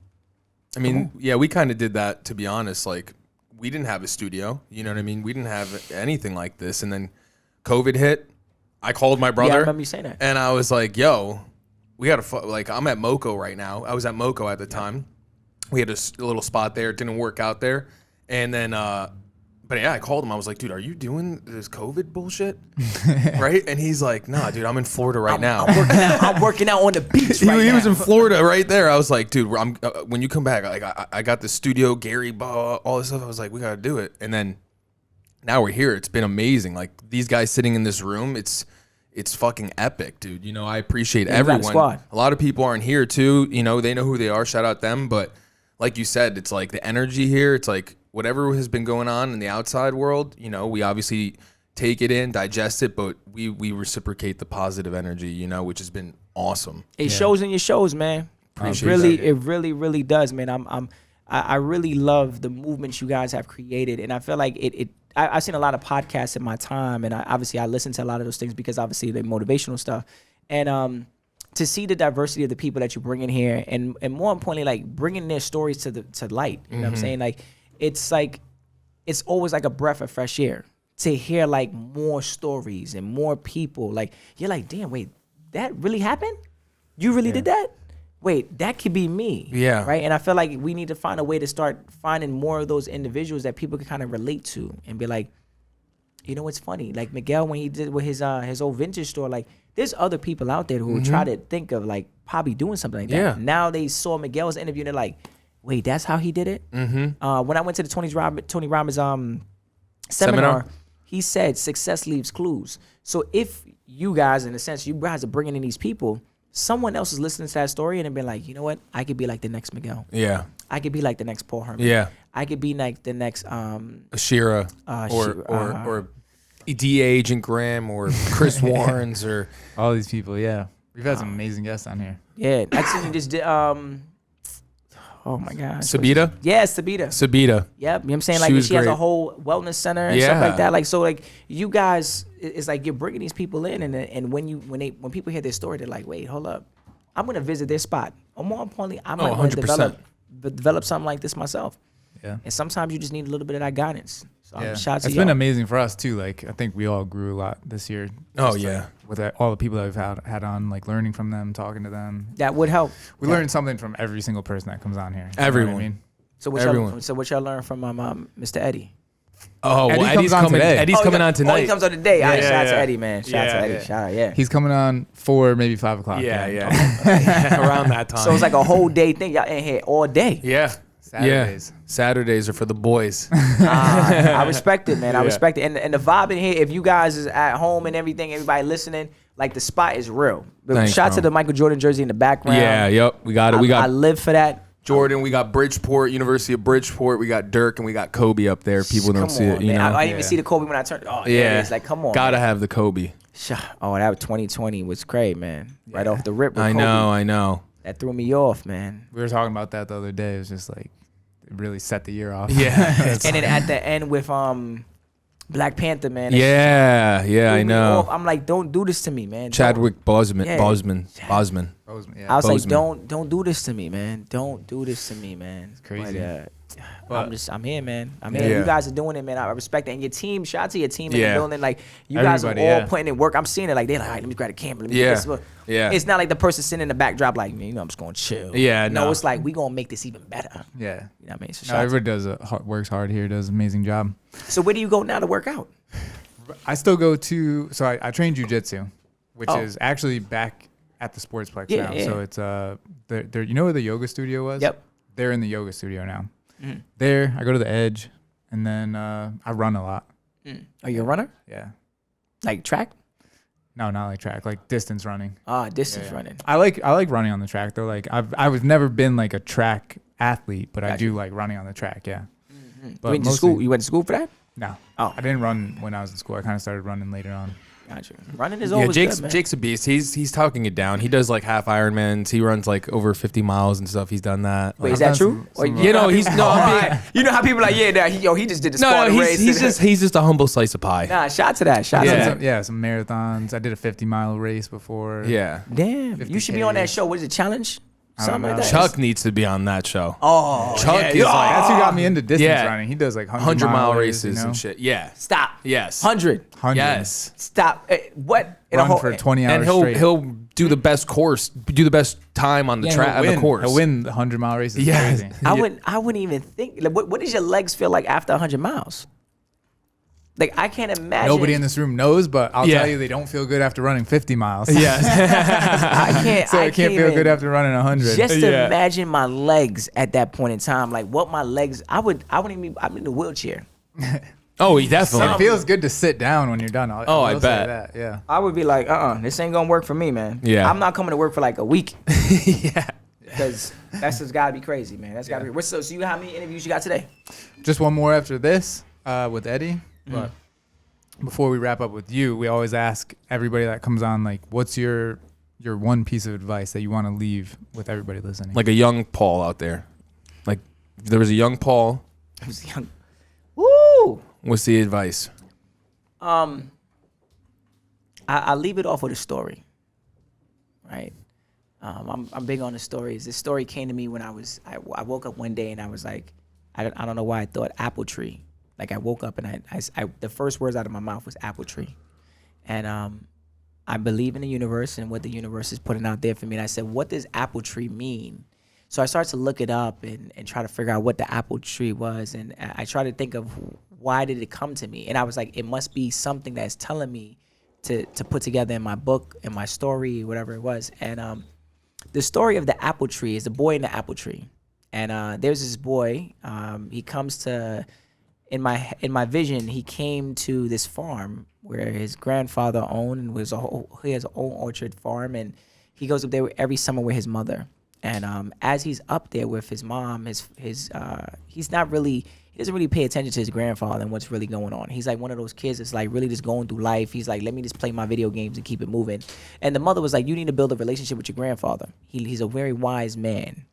I mean, yeah, we kind of did that, to be honest. Like, we didn't have a studio. You know what I mean? We didn't have anything like this. And then COVID hit. I called my brother. Yeah, I remember you saying that. And I was like, yo, we got to, like, I'm at Moco right now. I was at Moco at the time. We had a little spot there. It didn't work out there. And then, but yeah, I called him. I was like, dude, are you doing this COVID bullshit? Right? And he's like, nah, dude, I'm in Florida right now. I'm working out on the beach right now. He was in Florida right there. I was like, dude, when you come back, like, I got the studio, Gary, all this stuff. I was like, we got to do it. And then now we're here. It's been amazing. Like, these guys sitting in this room, it's it's fucking epic, dude. You know, I appreciate Yeah, you got a everyone. squad. A lot of people aren't here too. You know, they know who they are. Shout out them. But like you said, it's like the energy here. It's like whatever has been going on in the outside world, you know, we obviously take it in, digest it, but we reciprocate the positive energy, you know, which has been awesome. It shows in your shows, man. It really does, man. I really love the movements you guys have created, and I feel like I've seen a lot of podcasts in my time, and I listen to a lot of those things because obviously they're motivational stuff, and to see the diversity of the people that you bring in here, and more importantly, like bringing their stories to light. You know what I'm saying? Like it's always like a breath of fresh air to hear like more stories and more people. Like you're like, damn, wait, that really happened? You really did that? Wait, that could be me. Yeah. Right? And I feel like we need to find a way to start finding more of those individuals that people can kind of relate to and be like, you know what's funny? Like Miguel, when he did with his old vintage store, like there's other people out there who would try to think of like probably doing something like that. Yeah. Now they saw Miguel's interview and they're like, wait, that's how he did it? When I went to the Tony Robbins seminar, he said success leaves clues. So if you guys, in a sense, you guys are bringing in these people, someone else is listening to that story and been like, you know what? I could be like the next Miguel. Yeah. I could be like the next Paul Herman. Yeah. I could be like the next Ashira or DA Agent Graham or Chris Warrens or all these people. Yeah, we've had some amazing guests on here. Yeah, actually, you just did. Oh my God. Sabita. Yeah, Sabita. Yep. You know what I'm saying? Like she has great. a whole wellness center and stuff like that. Like so, like you guys, it's like you're bringing these people in, and when people hear their story, they're like, wait, hold up, I'm gonna visit their spot. Or more importantly, I might want to develop something like this myself. Yeah. And sometimes you just need a little bit of that guidance. So Yeah. shout out to It's y'all. been amazing for us too. Like I think we all grew a lot this year. Oh, Just, yeah. like, with all the people that we've had on, like learning from them, talking to them. That would help. We learn something from every single person that comes on here. You know Everyone. what I mean? So what y'all learned from Mr. Eddie? Oh, Eddie well, Eddie's comes on coming. today. Eddie's coming on Oh, tonight. he comes on today. All right, shout out to yeah. Eddie, man. Shout out to Eddie. Yeah. Shout out, yeah. He's coming on 4, maybe 5 o'clock. Yeah. Around that time. So it's like a whole day thing. Y'all in here all day. Yeah. Saturdays. Yeah. Saturdays are for the boys. I respect it, man. I respect it. And the vibe in here, if you guys is at home and everything, everybody listening, like the spot is real. Thanks, Shout out to bro. the Michael Jordan jersey in the background. Yeah, yep. We got it. I live for that. Jordan, we got Bridgeport, University of Bridgeport, we got Dirk, and we got Kobe up there. People don't see it, you man. know? I didn't even see the Kobe when I turned. Oh, yeah. It's like, come on. Gotta man. have the Kobe. Oh, that was 2020 was crazy, man. Right off the rip with I Kobe. know. That threw me off, man. We were talking about that the other day. It was just like, it really set the year off. Yeah. And then at the end with Black Panther, man. Yeah, threw I me know. off. I'm like, don't do this to me, man. Chadwick Boseman. Yeah. Bosman. I was like, Boseman. don't do this to me, man. Don't do this to me, man. It's crazy. But, I'm here, man. I'm here. Yeah. You guys are doing it, man. I respect it. And your team, shout out to your team in Yeah. the building. Like, you guys are all Everybody, putting in work. I'm seeing it. Like, they're like, all right, let me grab the camera. Let me Yeah. do this. But Yeah. It's not like the person sitting in the backdrop, like, man, you know, I'm just going to chill. Yeah, No, no. it's like, we going to make this even better. Yeah. You know what I mean? So, No, shout out to- everybody works hard here, does an amazing job. So where do you go now to work out? I still go to, so I train jujitsu, which Oh. is actually back at the Sportsplex Yeah, now. yeah. So it's, there, you know where the yoga studio was? Yep. They're in the yoga studio now. There, I go to the Edge, and then I run a lot. Are you a runner? Yeah. Like track? No, not like track, like distance running. Distance Yeah. running. I like running on the track though. Like I've never been like a track athlete, but I Gotcha. do like running on the track. Yeah. But You went to mostly- school? You went to school for that? No. Oh. I didn't run when I was in school. I kind of started running later on. Gotcha. Running is Yeah, always Jake's good, man. Jake's a beast. He's talking it down. He does like half Ironmans. He runs like over 50 miles and stuff. He's done that. Wait, Like, is that done true? some- Or some- you know, he's no, I'm being, You know how people are like, yeah, he just did the no, Spartan race. he's just a humble slice of pie. Nah, shout to that. Shout I've to done that. some marathons. I did a 50-mile race before. Yeah. Damn, you should be on that 50Ks. show. What is it, Challenge? I don't Something like know. that. Chuck needs to be on that show. Oh, Chuck yeah, is yeah. like That's who got me into distance Yeah. running. He does like 100-mile races, races you know? and shit. Yeah. Stop. Yes. 100. 100. Yes. Stop. What? In a Run whole, for 20 hours And he'll straight. he'll do the best course, do the best time on the Yeah, track on the course. He'll win the 100-mile races. It's Yeah. crazy. I wouldn't even think. Like, what does your legs feel like after 100 miles? Like, I can't imagine. Nobody in this room knows, but I'll Yeah. tell you, they don't feel good after running 50 miles. Yeah. I can't. So I it can't feel even- good after running 100. Just to Yeah. imagine my legs at that point in time, like what my legs, I wouldn't even. I'm in a wheelchair. Oh, he definitely. It feels good to sit down when you're done. I will say bet. that, yeah. I would be like, this ain't gonna work for me, man. Yeah. I'm not coming to work for like a week. Yeah. Because that's just gotta be crazy, man. That's gotta be. So you how many interviews you got today? Just one more after this with Eddie. But before we wrap up with you, we always ask everybody that comes on, like, what's your one piece of advice that you want to leave with everybody listening? Like a young Paul out there. Like, if there was a young Paul. I was young. Woo! What's the advice? I leave it off with a story, right? I'm big on the stories. This story came to me when I woke up one day and I was like, I don't know why I thought apple tree. Like I woke up and I the first words out of my mouth was apple tree, and I believe in the universe and what the universe is putting out there for me. And I said, what does apple tree mean? So I started to look it up and try to figure out what the apple tree was. And I tried to think of why did it come to me? And I was like, it must be something that's telling me to put together in my book, in my story, whatever it was. And the story of the apple tree is the boy in the apple tree. And there's this boy, he comes to, in my vision, he came to this farm where his grandfather owned and he has his own orchard farm. And he goes up there every summer with his mother. And as he's up there with his mom, he doesn't really pay attention to his grandfather and what's really going on. He's like one of those kids that's like really just going through life. He's like, let me just play my video games and keep it moving. And the mother was like, you need to build a relationship with your grandfather. He's a very wise man.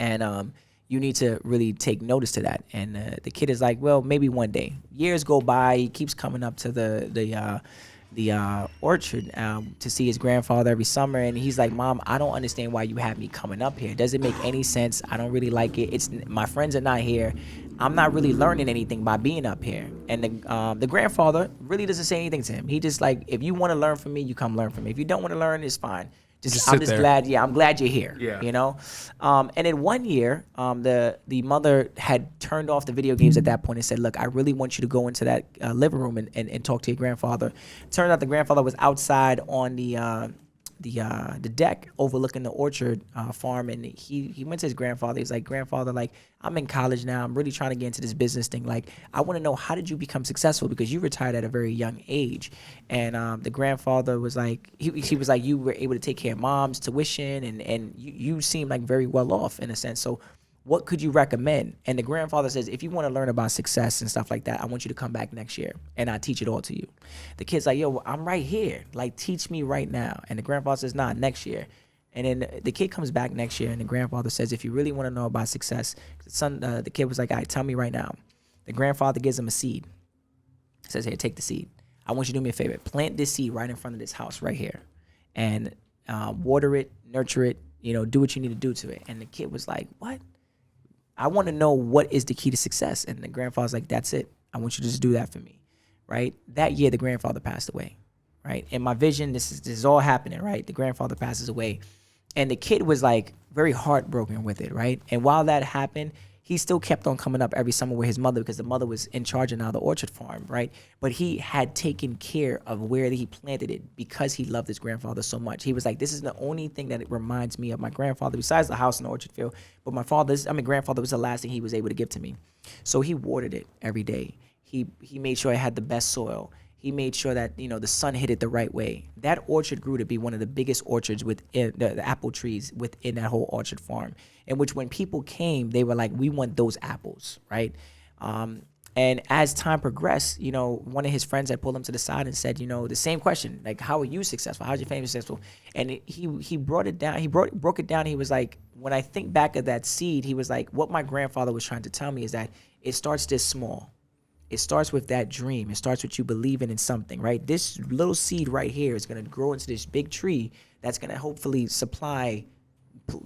And you need to really take notice to that. And the kid is like, well, maybe one day. Years go by. He keeps coming up to the orchard to see his grandfather every summer, and he's like, Mom, I don't understand why you have me coming up here. It doesn't make any sense. I don't really like it. My friends are not here. I'm not really learning anything by being up here. And the grandfather really doesn't say anything to him. He just like, if you want to learn from me, you come learn from me. If you don't want to learn, it's fine. I'm just glad. Yeah, I'm glad you're here. Yeah. You know, and then one year, the mother had turned off the video games at that point and said, "Look, I really want you to go into that living room and talk to your grandfather." Turned out the grandfather was outside on the deck overlooking the orchard farm, and he went to his grandfather. He's like, "Grandfather, like I'm in college now. I'm really trying to get into this business thing. Like I want to know, how did you become successful? Because you retired at a very young age." And the grandfather was like, he was like, "You were able to take care of mom's tuition, and you seem like very well off in a sense. So what could you recommend?" And the grandfather says, "If you want to learn about success and stuff like that, I want you to come back next year and I'll teach it all to you." The kid's like, "Yo, I'm right here. Like, teach me right now." And the grandfather says, "Nah, next year." And then the kid comes back next year and the grandfather says, "If you really want to know about success," the kid was like, "All right, tell me right now." The grandfather gives him a seed. Says, "Here, take the seed. I want you to do me a favor. Plant this seed right in front of this house right here. And water it, nurture it, do what you need to do to it." And the kid was like, "What? I want to know what is the key to success." And the grandfather's like, "That's it. I want you to just do that for me." Right? That year, the grandfather passed away. Right? In my vision, this is all happening. Right? The grandfather passes away. And the kid was like very heartbroken with it. Right? And while that happened, he still kept on coming up every summer with his mother because the mother was in charge of now the orchard farm. Right? But he had taken care of where he planted it because he loved his grandfather so much. He was like, "This is the only thing that it reminds me of my grandfather besides the house in the orchard field. But my grandfather was the last thing he was able to give to me." So he watered it every day. He made sure it had the best soil. He made sure that the sun hit it the right way. That orchard grew to be one of the biggest orchards within the apple trees within that whole orchard farm. In which when people came, they were like, "We want those apples," right? And as time progressed, one of his friends had pulled him to the side and said, the same question, like, "How are you successful? How's your family successful?" And he brought it down. He broke it down. He was like, when I think back of that seed, he was like, what my grandfather was trying to tell me is that it starts this small. It starts with that dream. It starts with you believing in something, right? This little seed right here is going to grow into this big tree that's going to hopefully supply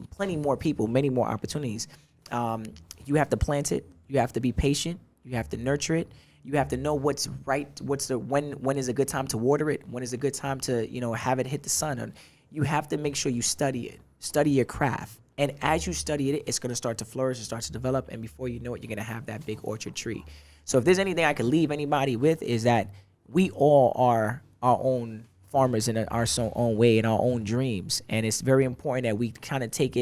plenty more people, many more opportunities. You have to plant it. You have to be patient. You have to nurture it. You have to know what's right. When is a good time to water it? When is a good time to have it hit the sun? And you have to make sure you study it. Study your craft. And as you study it, it's going to start to flourish and start to develop. And before you know it, you're going to have that big orchard tree. So if there's anything I could leave anybody with, is that we all are our own farmers in our own way, in our own dreams. And it's very important that we kind of take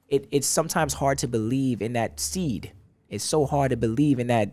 it's sometimes hard to believe in that seed. It's so hard to believe in that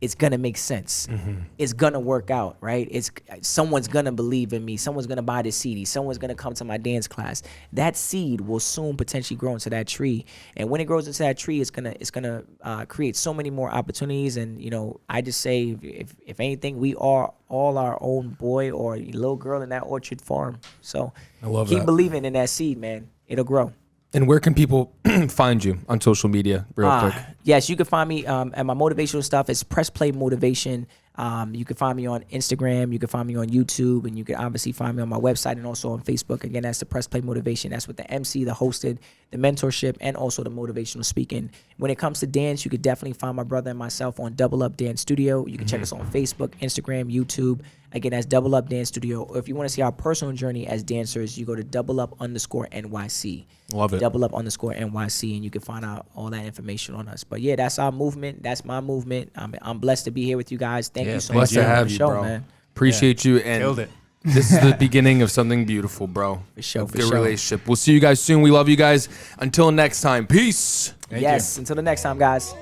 it's gonna make sense. It's gonna work out, right? Someone's gonna believe in me. Someone's gonna buy this CD. Someone's gonna come to my dance class. That seed will soon potentially grow into that tree. And when it grows into that tree, it's gonna create so many more opportunities. And I just say, if anything, we are all our own boy or little girl in that orchard farm. So I love keep that. believing in that seed, man. It'll grow. And where can people find you on social media real quick? Yes, you can find me at my motivational stuff. It's Press Play Motivation. You can find me on Instagram. You can find me on YouTube. And you can obviously find me on my website and also on Facebook. Again, that's the Press Play Motivation. That's with the MC, the hosted, the mentorship, and also the motivational speaking. When it comes to dance, you could definitely find my brother and myself on Double Up Dance Studio. You can check us on Facebook, Instagram, YouTube. Again, that's Double Up Dance Studio. Or if you want to see our personal journey as dancers, you go to doubleup_NYC. Love it. doubleup_NYC, and you can find out all that information on us. But yeah, that's our movement. That's my movement. I'm blessed to be here with you guys. Thank you so much Blessed to for have the you, show, bro. man. Appreciate you. And Killed it. this is the beginning of something beautiful, bro. For sure, A for good sure. relationship. We'll see you guys soon. We love you guys. Until next time. Peace. Thank Yes, until the next time, guys.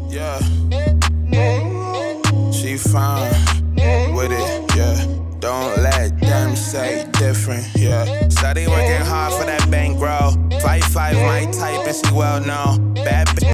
Yeah. She fine with it, yeah. Don't let them say different, yeah. Study working hard for that bankroll. 5'5", my type, and she well known. Bad bitch.